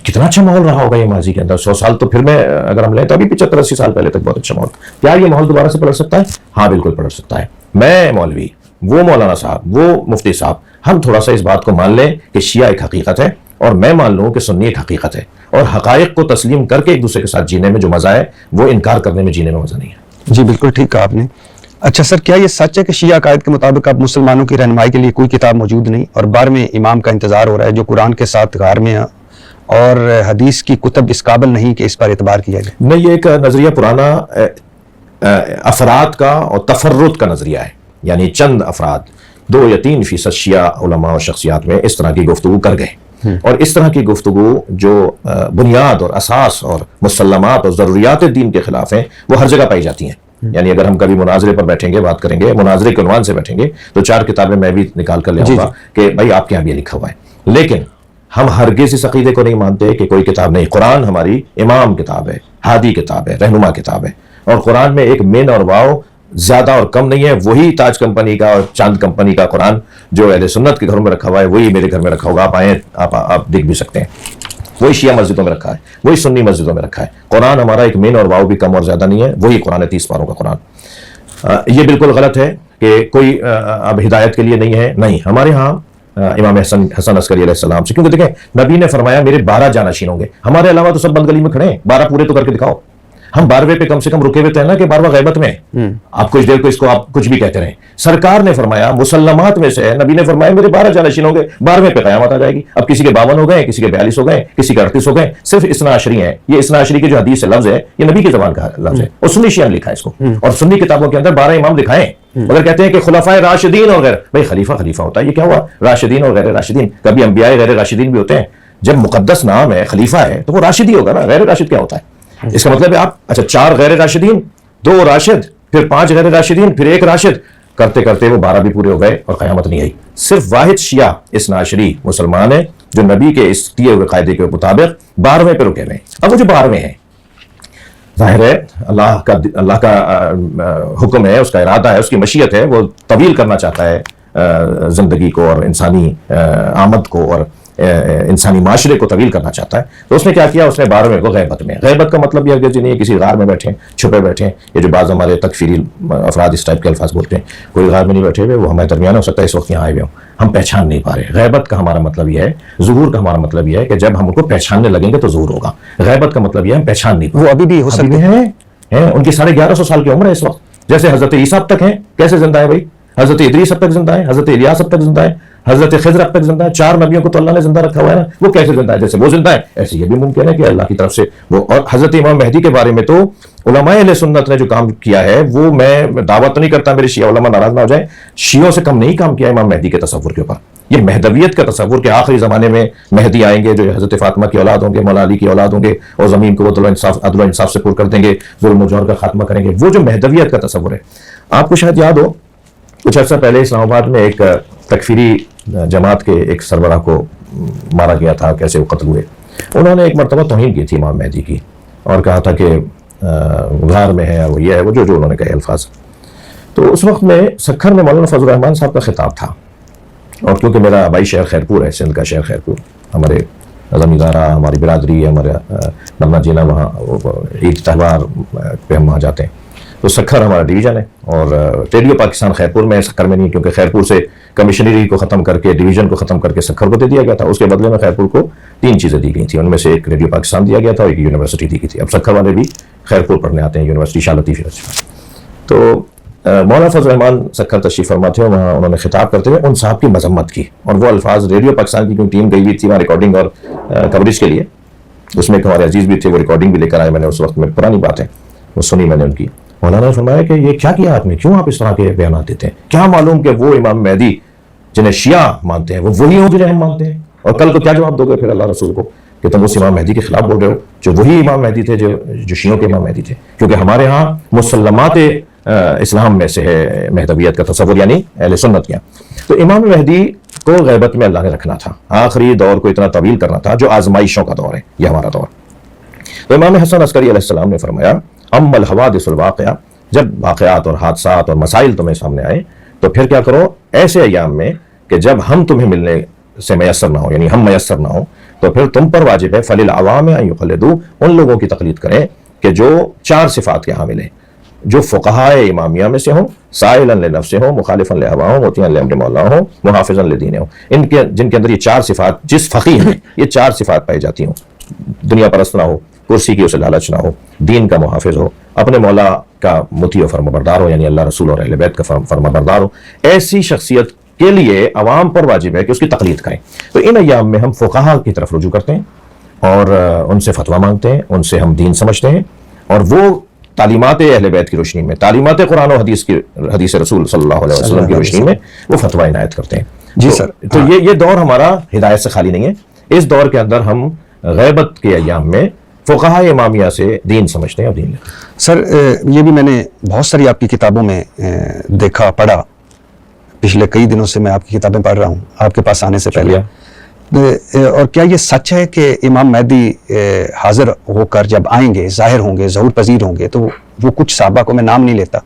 کتنا اچھا ماحول رہا ہوگا یہ ماضی کے اندر 100 سال. تو پھر میں اگر ہم لیں تو ابھی 75-80 سال پہلے تک بہت اچھا ماحول. کیا یہ ماحول دوبارہ سے پلٹ سکتا ہے؟ ہاں بالکل پلٹ سکتا ہے. میں مولوی, وہ مولانا صاحب, وہ مفتی صاحب, ہم تھوڑا سا اس بات کو مان لیں کہ شیعہ ایک حقیقت ہے اور میں مان لوں کہ سنی ایک حقیقت ہے, اور حقائق کو تسلیم کر کے ایک دوسرے کے ساتھ جینے میں جو مزہ ہے وہ انکار کرنے میں جینے میں مزہ نہیں ہے. جی بالکل ٹھیک کہا آپ نے. اچھا سر, کیا یہ سچ ہے کہ شیعہ عقائد کے مطابق اب مسلمانوں کی رہنمائی کے لیے کوئی کتاب موجود نہیں اور 12ویں امام کا انتظار ہو رہا ہے جو قرآن کے ساتھ غار میں ہے, اور حدیث کی کتب اس قابل نہیں کہ اس پر اعتبار کیا جائے؟ نہیں, یہ ایک نظریہ پرانا افراد کا اور تفرد کا نظریہ ہے. یعنی چند افراد 2 یا 3% شیعہ علماء اور شخصیات میں اس طرح کی گفتگو کر گئے, اور اس طرح کی گفتگو جو بنیاد اور اساس اور مسلمات اور ضروریات دین کے خلاف ہیں وہ ہر جگہ پائی جاتی ہیں. یعنی اگر ہم کبھی مناظرے پر بیٹھیں گے, بات کریں گے, مناظرے کے عنوان سے بیٹھیں گے تو 4 کتابیں میں بھی نکال کر لے آؤں گا کہ بھائی آپ کے یہاں بھی یہ لکھا ہوا ہے. لیکن ہم ہرگز اس عقیدے کو نہیں مانتے کہ کوئی کتاب نہیں. قرآن ہماری امام کتاب ہے, ہادی کتاب ہے, رہنما کتاب ہے, اور قرآن میں ایک مین اور واو زیادہ اور کم نہیں ہے. وہی تاج کمپنی کا اور چاند کمپنی کا قرآن جو اہل سنت کے گھروں میں رکھا ہوا ہے وہی میرے گھر میں رکھا ہوگا. آپ آئیں, آپ دیکھ بھی سکتے ہیں. وہی شیعہ مسجدوں میں رکھا ہے, وہی سنی مسجدوں میں رکھا ہے. قرآن ہمارا ایک مین اور واو بھی کم اور زیادہ نہیں ہے, وہی قرآن 30 پاروں کا قرآن. یہ بالکل غلط ہے کہ کوئی اب ہدایت کے لیے نہیں ہے. نہیں, ہمارے ہاں امام حسن عسکری علیہ السلام سے, کیونکہ دیکھیں نبی نے فرمایا میرے 12 جانشین ہوں گے, ہمارے علاوہ تو سب بند گلی میں کھڑے ہیں, 12 پورے تو کر کے دکھاؤ. ہم 12ویں پہ کم سے کم رکے ہوئے تھے نا کہ 12واں غیبت میں, آپ کچھ دیر کو اس کو آپ کچھ بھی کہتے رہیں. سرکار نے فرمایا مسلمات میں سے, نبی نے فرمایا میرے 12 جانشین ہوں گے, 12ویں پہ قیامت آ جائے گی. اب کسی کے 52 ہو گئے, کسی کے 42 ہو گئے, کسی کے 38 ہو گئے, صرف اسنا عشری ہیں. یہ اسنا عشری کی جو حدیث سے لفظ ہے یہ نبی کی زبان کا لفظ ہے, اور سنی شیعہ نے لکھا ہے اس کو, اور سنی کتابوں کے اندر 12 امام دکھائے. اگر کہتے ہیں کہ خلفائے راشدین اور غیر, بھائی خلیفہ ہوتا ہے, یہ کیا ہوا راشدین اور غیر راشدین؟ کبھی انبیاء غیر راشدین بھی ہوتے ہیں. جب مقدس نام ہے خلیفہ ہے تو وہ راشد ہی ہوگا نا, غیر راشد کیا ہوتا ہے؟ اس کا مطلب ہے آپ اچھا 4 غیر راشدین, 2 راشد, پھر 5 غیر راشدین, پھر 1 راشد, کرتے کرتے وہ 12 بھی پورے ہو گئے اور قیامت نہیں آئی. صرف واحد شیعہ اسنا عشری مسلمان ہے جو نبی کے اس دیے ہوئے قاعدے کے مطابق 12ویں پہ رکے ہوئے ہیں. اب وہ جو 12ویں ہیں, ظاہر ہے اللہ کا حکم ہے, اس کا ارادہ ہے, اس کی مشیت ہے, وہ طویل کرنا چاہتا ہے زندگی کو اور انسانی آمد کو اور انسانی معاشرے کو طویل کرنا چاہتا ہے. تو اس نے کیا کیا, اس نے 12ویں کو غیبت میں. غیبت کا مطلب یہ ہے کہ نہیں کسی غار میں بیٹھے ہیں, چھپے بیٹھے ہیں. یہ جو بعض ہمارے تکفیری افراد اس ٹائپ کے الفاظ بولتے ہیں, کوئی غار میں نہیں بیٹھے ہوئے, وہ ہمارے درمیان ہو سکتا ہے اس وقت یہاں آئے ہوئے ہوں, ہم پہچان نہیں پا رہے. غیبت کا ہمارا مطلب یہ ہے, ظہور کا ہمارا مطلب یہ ہے کہ جب ہم ان کو پہچاننے لگیں گے تو ظہور ہوگا. غیبت کا مطلب یہ ہے ہم پہچان نہیں پا رہے. وہ ابھی بھی ہو سکتے ہیں, ان کی 1150 سال کی عمر ہے اس وقت. جیسے حضرت عیسیٰ اب تک ہیں, کیسے زندہ ہے بھائی؟ حضرت ادریس اب تک زندہ ہے, حضرت الیاس اب تک زندہ ہے, حضرت خضر اب تک زندہ ہے. 4 نبیوں کو تو اللہ نے زندہ رکھا ہوا ہے نا, وہ کیسے زندہ ہے؟ جیسے وہ زندہ ہے ایسے یہ بھی ممکن ہے کہ اللہ کی طرف سے وہ. اور حضرت امام مہدی کے بارے میں تو علماء اہل سنت نے جو کام کیا ہے وہ میں دعوت نہیں کرتا میرے شیعہ علماء ناراض نہ ہو جائیں, شیعوں سے کم نہیں کام کیا امام مہدی کے تصور کے اوپر. یہ مہدویت کا تصور کہ آخری زمانے میں مہدی آئیں گے جو حضرت فاطمہ کی اولاد ہوں گے, مولا علی کی اولاد ہوں گے, اور زمین کو وہ عدل و انصاف سے پر کر دیں گے, ظلم و جور کا خاتمہ کریں گے, وہ جو مہدویت کا تصور ہے. آپ کو شاید یاد ہو کچھ عرصہ پہلے اسلام آباد میں ایک تکفیری جماعت کے ایک سربراہ کو مارا گیا تھا, کیسے وہ قتل ہوئے. انہوں نے ایک مرتبہ توہین کی تھی امام مہدی کی اور کہا تھا کہ غار میں ہے, وہ یہ ہے, وہ جو انہوں نے کہے الفاظ. تو اس وقت میں سکھر میں مولانا فضل الرحمان صاحب کا خطاب تھا, اور کیونکہ میرا آبائی شہر خیرپور ہے, سندھ کا شہر خیرپور, ہمارے زمیندارہ ہماری برادری, ہمارے نمنا جینا, وہاں عید تہوار پہ ہم وہاں جاتے ہیں. تو سکھر ہمارا ڈویژن ہے, اور ریڈیو پاکستان خیرپور میں, سکھر میں نہیں, کیونکہ خیرپور سے کمشنری کو ختم کر کے ڈویژن کو ختم کر کے سکھر کو دے دیا گیا تھا. اس کے بدلے میں خیرپور کو 3 چیزیں دی گئی تھیں, ان میں سے ایک ریڈیو پاکستان دیا گیا تھا اور ایک یونیورسٹی دی گئی تھی. اب سکھر والے بھی خیرپور پڑھنے آتے ہیں, یونیورسٹی شاہ لطیف یونیورسٹی. تو مولانا فضل الرحمان سکھر تشریف فرما تھے, وہاں انہوں نے خطاب کرتے ہوئے ان صاحب کی مذمت کی, اور وہ الفاظ ریڈیو پاکستان کی ٹیم گئی ہوئی تھی وہاں ریکارڈنگ اور کوریج کے لیے. اس میں ایک ہمارے عزیز بھی تھے, وہ ریکارڈنگ بھی لے کر آئے, میں نے اس وقت میں پرانی بات ہے وہ سنی میں نے ان کی. مولانا نے فرمایا کہ یہ کیا کیا آپ نے, کیوں آپ اس طرح کے بیانات دیتے ہیں؟ کیا معلوم کہ وہ امام مہدی جنہیں شیعہ مانتے ہیں وہ وہی ہوں جنہیں ہم مانتے ہیں, اور کل کو کیا جواب دو گے پھر اللہ رسول کو کہ تم اس امام مہدی کے خلاف بول رہے ہو جو وہی امام مہدی تھے جو شیعوں کے امام مہدی تھے. کیونکہ ہمارے ہاں مسلمات اسلام میں سے ہے مہدویت کا تصور, یعنی اہل سنت کیا. تو امام مہدی کو غیبت میں اللہ نے رکھنا تھا, آخری دور کو اتنا طویل کرنا تھا جو آزمائشوں کا دور ہے, یہ ہمارا دور. تو امام حسن عسکری علیہ السلام نے فرمایا ام الحوادث الواقعہ, جب واقعات اور حادثات اور مسائل تمہیں سامنے آئے تو پھر کیا کرو ایسے ایام میں کہ جب ہم تمہیں ملنے سے میسر نہ ہو, یعنی ہم میسر نہ ہو, تو پھر تم پر واجب ہے فللعوام ان یقلدوا, ان لوگوں کی تقلید کریں کہ جو 4 صفات کے حامل ہیں, جو فقہائے امامیہ میں سے ہوں, سائلا لنفسہ ہوں, مخالفا لہوا ہوں, مطیعا لامر مولا ہوں, محافظا لدین ہوں. ان کے جن کے اندر یہ 4 صفات, جس فقیہ میں یہ 4 صفات پائی جاتی ہوں, دنیا پرست نہ ہو, کرسی کی اسے لالچ نہ ہو, دین کا محافظ ہو, اپنے مولا کا مطیع و فرمانبردار ہو, یعنی اللہ رسول اور اہل بیت کا فرمانبردار ہو, ایسی شخصیت کے لیے عوام پر واجب ہے کہ اس کی تقلید کریں. تو ان ایام میں ہم فقہا کی طرف رجوع کرتے ہیں اور ان سے فتویٰ مانگتے ہیں, ان سے ہم دین سمجھتے ہیں, اور وہ تعلیمات اہل بیت کی روشنی میں, تعلیمات قرآن و حدیث رسول صلی اللہ علیہ وسلم کی روشنی میں وہ فتویٰ عنایت کرتے ہیں. جی سر. تو یہ دور ہمارا ہدایت سے خالی نہیں ہے. اس دور کے اندر ہم غیبت کے ایام میں فقہاء امامیہ سے دین سمجھتے ہیں اور دین لیتے ہیں. سر یہ بھی میں نے بہت ساری آپ کی کتابوں میں دیکھا, پڑھا, پچھلے کئی دنوں سے میں آپ کی کتابیں پڑھ رہا ہوں آپ کے پاس آنے سے پہلے. اور کیا یہ سچ ہے کہ امام مہدی حاضر ہو کر جب آئیں گے, ظاہر ہوں گے, ظہور پذیر ہوں گے, تو وہ کچھ صحابہ کو, میں نام نہیں لیتا,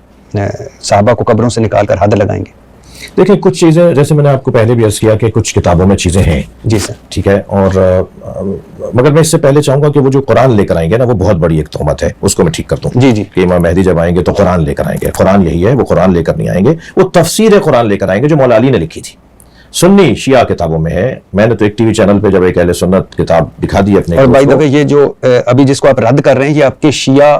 صحابہ کو قبروں سے نکال کر حد لگائیں گے؟ دیکھیں کچھ چیزیں جیسے میں نے آپ کو پہلے بھی عرض کیا کہ کچھ کتابوں میں چیزیں ہیں جی سر. ٹھیک ہے, اور مگر میں اس سے پہلے چاہوں گا کہ وہ جو قرآن لے کر آئیں گے نا وہ بہت بڑی ایک تہمت ہے, اس کو میں ٹھیک کر دوں. جی جی. کہ امام مہدی جب آئیں گے تو قرآن لے کر آئیں گے. قرآن یہی ہے, وہ قرآن لے کر نہیں آئیں گے, وہ تفسیر قرآن لے کر آئیں گے جو مولا علی نے لکھی تھی. سنی شیعہ کتابوں میں ہے. میں نے تو ایک ٹی وی چینل پہ جب ایک اہل سنت کتاب دکھا دی اپنے, اور بائی دا وے یہ جو ابھی جس کو آپ رد کر رہے ہیں یہ آپ کے شیعہ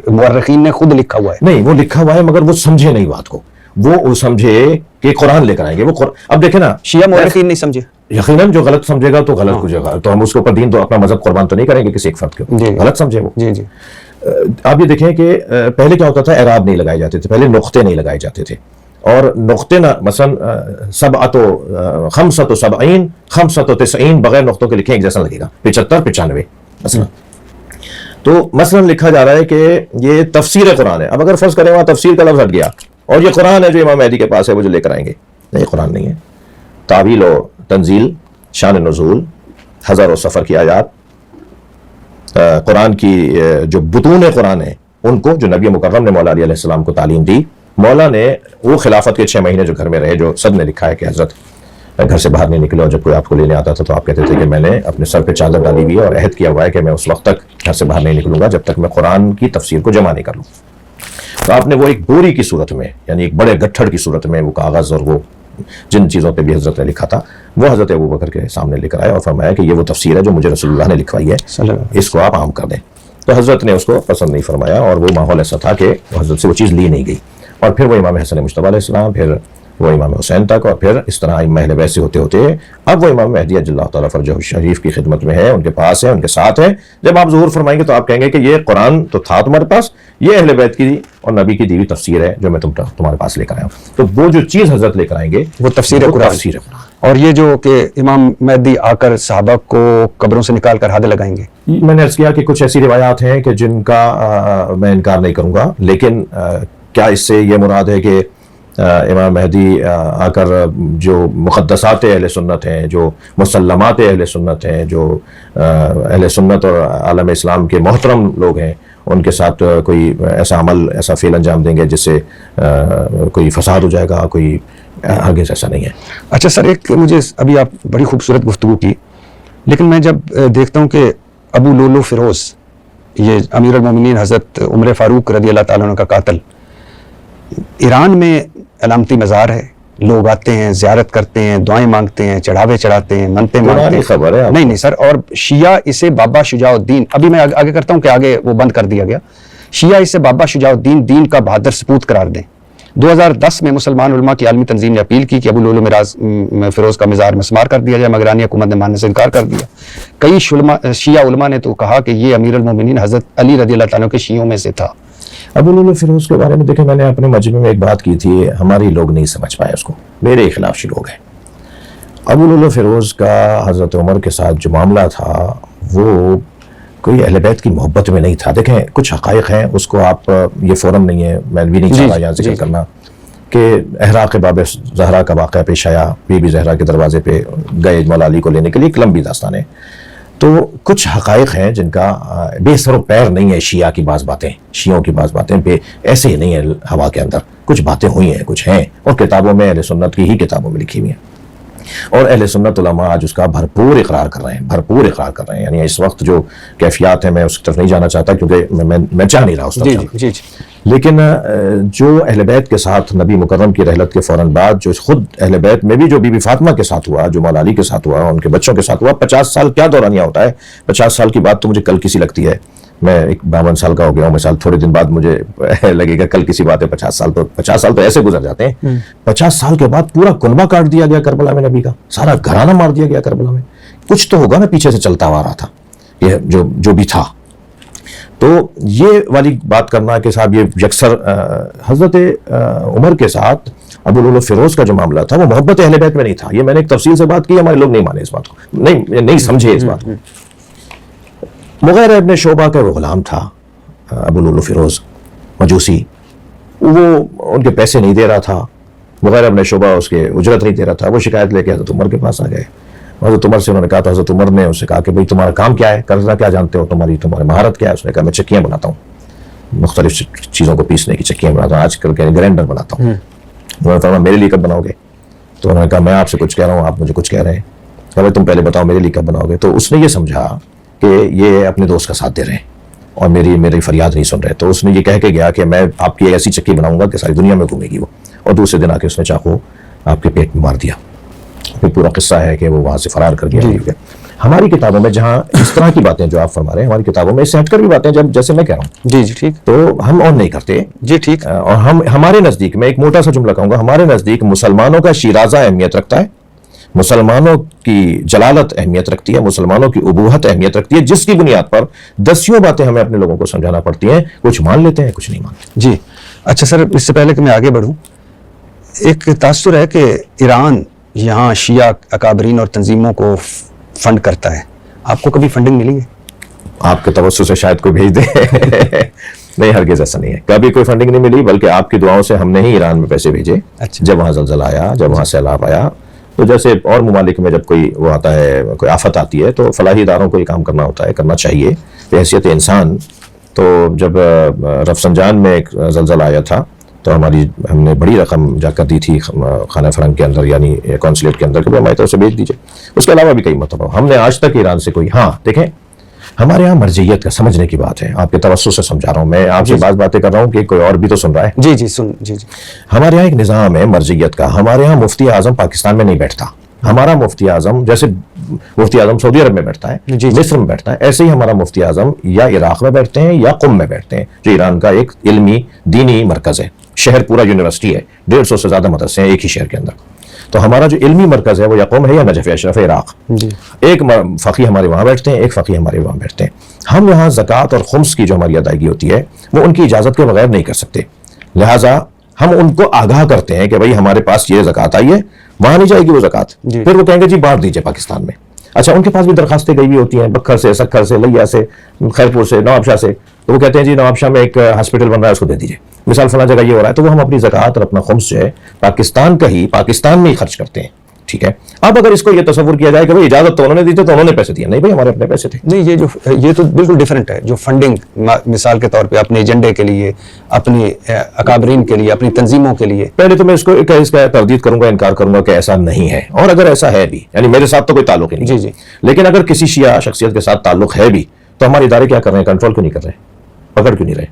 مورخین نے خود لکھا ہوا ہے. نہیں وہ لکھا ہوا ہے مگر وہ سمجھے نہیں بات کو, وہ سمجھے کہ قرآن لے کر آئیں گے. وہ اب دیکھیں نا شیعہ مورخین نہیں سمجھے, یقیناً جو غلط سمجھے گا تو غلط کچھ گا, تو ہم اس کے اوپر دین تو اپنا مذہب قربان تو نہیں کریں گے کسی ایک فرد کے, غلط سمجھے وہ. جی جی. آپ یہ دیکھیں کہ پہلے کیا ہوتا تھا, اعراب نہیں لگائے جاتے تھے, پہلے نقطے نہیں لگائے جاتے تھے. اور نقطے نہ مثلا سبعۃ و خمسۃ و سبعین خمسۃ و تسعین بغیر نقطوں کے لکھیں ایک جیسا لگے گا, 75 95 مثلا. تو مثلا لکھا جا رہا ہے کہ یہ تفسیر قرآن ہے. اب اگر فرض کریں وہاں تفسیر کا لفظ ہٹ گیا اور یہ قرآن ہے جو امام مہدی کے پاس ہے وہ جو لے کر آئیں گے, نہیں قرآن نہیں ہے. تعویل و تنزیل, شان نزول, حضر و سفر کی آیات, قرآن کی جو بطون قرآن ہیں ان کو جو نبی مکرم نے مولا علی علیہ السلام کو تعلیم دی. مولا نے وہ خلافت کے 6 مہینے جو گھر میں رہے, جو سب نے لکھا ہے کہ حضرت گھر سے باہر نہیں نکلے, اور جب کوئی آپ کو لینے آتا تھا تو آپ کہتے تھے کہ میں نے اپنے سر پہ چادر ڈالی ہوئی ہے اور عہد کیا ہوا ہے کہ میں اس وقت تک گھر سے باہر نہیں نکلوں گا جب تک میں قرآن کی تفسیر کو جمع نہیں کر لوں. تو آپ نے وہ ایک بوری کی صورت میں, یعنی ایک بڑے گٹھڑ کی صورت میں وہ کاغذ اور وہ جن چیزوں پہ بھی حضرت نے لکھا تھا وہ حضرت ابوبکر کے سامنے لے کر آئے اور فرمایا کہ یہ وہ تفسیر ہے جو مجھے رسول اللہ نے لکھوائی ہے, اس کو آپ عام کر دیں. تو حضرت نے اس کو پسند نہیں فرمایا اور وہ ماحول ایسا تھا کہ حضرت سے وہ چیز لی نہیں گئی. اور پھر وہ امام حسن مجتبیٰ علیہ السلام, پھر وہ امام حسین تک, اور پھر اس طرح ائمہ ویسے ہوتے ہوتے اب وہ امام مہدی اجل اللہ تعالیٰ فرجہ الشریف کی خدمت میں ہے, ان کے پاس ہے, ان کے ساتھ ہے. جب آپ ظہور فرمائیں گے تو آپ کہیں گے کہ یہ قرآن تو تھا تمہارے پاس, یہ اہل بیت کی اور نبی کی دی ہوئی تفسیر ہے جو میں تمہارے پاس لے کر آیا ہوں. تو وہ جو چیز حضرت لے کر آئیں گے وہ تفسیر قرآن. اور یہ جو کہ امام مہدی آ کر صحابہ کو قبروں سے نکال کر ہاتھ لگائیں گے, میں نے عرض کیا کہ کچھ ایسی روایات ہیں کہ جن کا میں انکار نہیں کروں گا, لیکن کیا اس سے یہ مراد ہے کہ امام مہدی آ کر جو مقدسات اہل سنت ہیں, جو مسلمات اہل سنت ہیں, جو اہل سنت اور عالم اسلام کے محترم لوگ ہیں, ان کے ساتھ کوئی ایسا عمل, ایسا فعل انجام دیں گے جس سے کوئی فساد ہو جائے گا, کوئی ہرگز ایسا نہیں ہے. اچھا سر, ایک مجھے ابھی آپ بڑی خوبصورت گفتگو کی, لیکن میں جب دیکھتا ہوں کہ ابو لولو فیروز, یہ امیر المومنین حضرت عمر فاروق رضی اللہ تعالیٰ عنہ کا قاتل, ایران میں علامتی مزار ہے, لوگ آتے ہیں, زیارت کرتے ہیں, دعائیں مانگتے ہیں, چڑھاوے چڑھاتے ہیں, منتیں مانگتے ہیں. خبر ہے نہیں سر, اور شیعہ اسے بابا شجاع الدین, ابھی میں آگے کرتا ہوں کہ آگے وہ بند کر دیا گیا, شیعہ اسے بابا شجاع الدین دین کا بہادر سپوت قرار دیں. 2010 میں مسلمان علماء کی عالمی تنظیم نے اپیل کی کہ ابو لولو فیروز کا مزار مسمار کر دیا جائے, مگر حکومت نے ماننے سے انکار کر دیا. کئی شیعہ علماء نے تو کہا کہ یہ امیر المومنین حضرت علی رضی اللہ تعالیٰ کے شیعوں میں سے تھا. ابو لولو فیروز کے بارے میں دیکھیں, میں نے اپنے مجمع میں ایک بات کی تھی, ہماری لوگ نہیں سمجھ پائے اس کو, میرے خلاف لوگ ہیں. ابو لولو فیروز کا حضرت عمر کے ساتھ جو معاملہ تھا وہ کوئی اہل بیت کی محبت میں نہیں تھا. دیکھیں کچھ حقائق ہیں, اس کو آپ, یہ فورم نہیں ہے, میں بھی نہیں چاہتا یہاں ذکر کرنا, کہ احراق باب زہرا کا واقعہ پیش آیا, بی بی زہرا کے دروازے پہ گئے مولا علی کو لینے کے لیے, ایک لمبی داستان ہے. تو کچھ حقائق ہیں جن کا بے سر و پیر نہیں ہے. شیعہ کی بعض باتیں, شیعوں کی بعض باتیں ایسے ہی نہیں ہے ہوا کے اندر, کچھ باتیں ہوئی ہیں, کچھ ہیں, اور کتابوں میں اہل سنت کی ہی کتابوں میں لکھی ہوئی ہیں, اور اہل سنت علماء آج اس کا بھرپور اقرار کر رہے ہیں, بھرپور اقرار کر رہے ہیں. یعنی اس وقت جو کیفیات ہیں میں اس کی طرف نہیں جانا چاہتا کیونکہ میں چاہ نہیں رہا اس طرف. لیکن جو اہل بیت کے ساتھ نبی مکرم کی رحلت کے فوراً بعد جو خود اہل بیت میں بھی جو بی بی فاطمہ کے ساتھ ہوا, جو مولا علی کے ساتھ ہوا, ان کے بچوں کے ساتھ ہوا, 50 سال کیا دورانیہ ہوتا ہے. 50 سال کی بات تو مجھے کل کسی لگتی ہے, میں 52 سال کا ہو گیا ہوں, مثال تھوڑے دن بعد مجھے لگے گا کل کسی بات ہے. 50 سال تو ایسے گزر جاتے ہیں. 50 سال کے بعد پورا کنبہ کاٹ دیا گیا کربلا میں, نبی کا سارا گھرانہ مار دیا گیا کربلا میں. کچھ تو ہوگا نا پیچھے سے چلتا آ رہا تھا, یہ جو بھی تھا. تو یہ والی بات کرنا کہ صاحب یہ یکسر حضرت عمر کے ساتھ ابو لولو فیروز کا جو معاملہ تھا وہ محبت اہل بیت میں نہیں تھا. یہ میں نے ایک تفصیل سے بات کی, ہمارے لوگ نہیں مانے اس بات کو, نہیں سمجھے اس بات کو. مغیرہ ابن شعبہ کا وہ غلام تھا ابو لولو فیروز, مجوسی, وہ ان کے پیسے نہیں دے رہا تھا. مغیرہ ابن شعبہ اس کے اجرت نہیں دے رہا تھا. وہ شکایت لے کے حضرت عمر کے پاس آ گئے. حضرت عمر سے انہوں نے کہا, تو حضرت عمر نے اس سے کہا کہ بھئی تمہارا کام کیا ہے, کرنا کیا جانتے ہو, تمہاری مہارت کیا ہے. اس نے کہا میں چکیاں بناتا ہوں, مختلف چیزوں کو پیسنے کی چکیاں بناتا ہوں, آج کل کے گرینڈر بناتا ہوں. انہوں نے فرمایا میرے لیے کب بناؤ گے؟ تو انہوں نے کہا میں آپ سے کچھ کہہ رہا ہوں، آپ مجھے کچھ کہہ رہے ہیں، کہ تم پہلے بتاؤ میرے لیے کب بناؤ گے؟ تو اس نے یہ سمجھا کہ یہ اپنے دوست کا ساتھ دے رہے ہیں اور میری فریاد نہیں سن رہے، تو اس نے یہ کہہ کے گیا کہ میں آپ کی ایسی چکی بناؤں گا کہ ساری دنیا میں گھومے گی وہ، اور دوسرے دن آ کے اس نے چاقو آپ کے پیٹ میں مار دیا۔ پھر پورا قصہ ہے کہ وہ وہاں سے فرار کر گیا۔ ہماری کتابوں میں جہاں اس طرح کی باتیں جو آپ فرما رہے ہیں، ہماری کتابوں میں اس سے ہٹ کر بھی باتیں جب جیسے میں کہہ رہا ہوں جی جی ٹھیک، تو ہم اور نہیں کرتے جی ٹھیک، اور ہمارے نزدیک میں ایک موٹا سا جملہ کہوں گا، ہمارے نزدیک مسلمانوں کا شیرازہ اہمیت رکھتا ہے، مسلمانوں کی جلالت اہمیت رکھتی ہے، مسلمانوں کی ابوہت اہمیت رکھتی ہے، جس کی بنیاد پر دسیوں باتیں ہمیں اپنے لوگوں کو سمجھانا پڑتی ہیں، کچھ مان لیتے ہیں کچھ نہیں مانتے۔ جی اچھا سر، اس سے پہلے کہ میں آگے بڑھوں، ایک تاثر ہے کہ ایران یہاں شیعہ اکابرین اور تنظیموں کو فنڈ کرتا ہے، آپ کو کبھی فنڈنگ ملی ہے؟ آپ کے توسط سے شاید کوئی بھیج دے نہیں، ہرگز ایسا نہیں ہے، کبھی کوئی فنڈنگ نہیں ملی، بلکہ آپ کی دعاؤں سے ہم نے ہی ایران میں پیسے بھیجے۔ اچھا۔ جب وہاں زلزلہ آیا، جب وہاں سیلاب آیا، تو جیسے اور ممالک میں جب کوئی وہ آتا ہے، کوئی آفت آتی ہے، تو فلاحی اداروں کو یہ کام کرنا ہوتا ہے، کرنا چاہیے بحیثیت انسان۔ تو جب رفسنجان میں ایک زلزلہ آیا تھا تو ہم نے بڑی رقم جا کر دی تھی خانہ فرنگ کے اندر، یعنی کونسلیٹ کے اندر، کہ ہماری طرف سے بھیج دیجیے۔ اس کے علاوہ بھی کئی مرتبہ ہم نے آج تک ایران سے کوئی، ہاں دیکھیں ہمارے یہاں مرجعیت کا سمجھنے کی بات ہے، آپ کے توسط سے سمجھا رہا ہوں، میں آپ سے بعض باتیں کر رہا ہوں کہ کوئی اور بھی تو سن رہا ہے۔ جی جی سن، جی جی، ہمارے یہاں ایک نظام ہے مرجعیت کا، ہمارے یہاں مفتی اعظم پاکستان میں نہیں بیٹھتا، ہمارا مفتی اعظم جیسے مفتی اعظم سعودی عرب میں بیٹھتا ہے، مصر میں بیٹھتا ہے، ایسے ہی ہمارا مفتی اعظم یا عراق میں بیٹھتے ہیں یا قم میں بیٹھتے ہیں، جو ایران کا ایک علمی دینی مرکز ہے، شہر پورا یونیورسٹی ہے، 150 سے زیادہ مدرسے ہیں ایک ہی شہر کے اندر۔ تو ہمارا جو علمی مرکز ہے وہ یا قم ہے یا نجف اشرف عراق، ایک فقی ہمارے وہاں بیٹھتے ہیں، ایک فقی ہمارے وہاں بیٹھتے ہیں۔ ہم یہاں زکوٰۃ اور خمس کی جو ہماری ادائیگی ہوتی ہے وہ ان کی اجازت کے بغیر نہیں کر سکتے، لہٰذا ہم ان کو آگاہ کرتے ہیں کہ بھائی ہمارے پاس یہ زکوٰۃ آئی ہے، وہاں نہیں جائے گی وہ زکوٰۃ، پھر وہ کہیں گے جی بانٹ دیجیے پاکستان میں۔ اچھا، ان کے پاس بھی درخواستیں گئی ہوئی ہوتی ہیں، بکھر سے، سکھر سے، لیا سے، خیرپور سے، نواب شاہ سے، تو وہ کہتے ہیں جی نواب شاہ میں ایک ہاسپٹل بن رہا ہے اس کو دے دیجیے، مثال فلاں جگہ یہ ہو رہا ہے، تو وہ ہم اپنی زکوٰۃ اور اپنا خمس جو ہے پاکستان کا ہی پاکستان میں ہی خرچ کرتے ہیں، ٹھیک ہے۔ اب اگر اس کو یہ تصور کیا جائے کہ بھائی اجازت تو انہوں نے دی تھی تو انہوں نے پیسے دیے، نہیں بھائی ہمارے اپنے پیسے تھے۔ نہیں، یہ تو بالکل ڈیفرنٹ ہے، جو فنڈنگ مثال کے طور پہ اپنے ایجنڈے کے لیے، اپنی اکابرین کے لیے، اپنی تنظیموں کے لیے، پہلے تو میں اس کا تردید کروں گا، انکار کروں گا کہ ایسا نہیں ہے، اور اگر ایسا ہے بھی، یعنی میرے ساتھ تو کوئی تعلق ہی نہیں، جی جی، لیکن اگر کسی شیعہ شخصیت کے ساتھ تعلق ہے بھی تو ہمارے ادارے کیا کر رہے ہیں، کنٹرول کیوں نہیں کر رہے، پکڑ کیوں نہیں رہے؟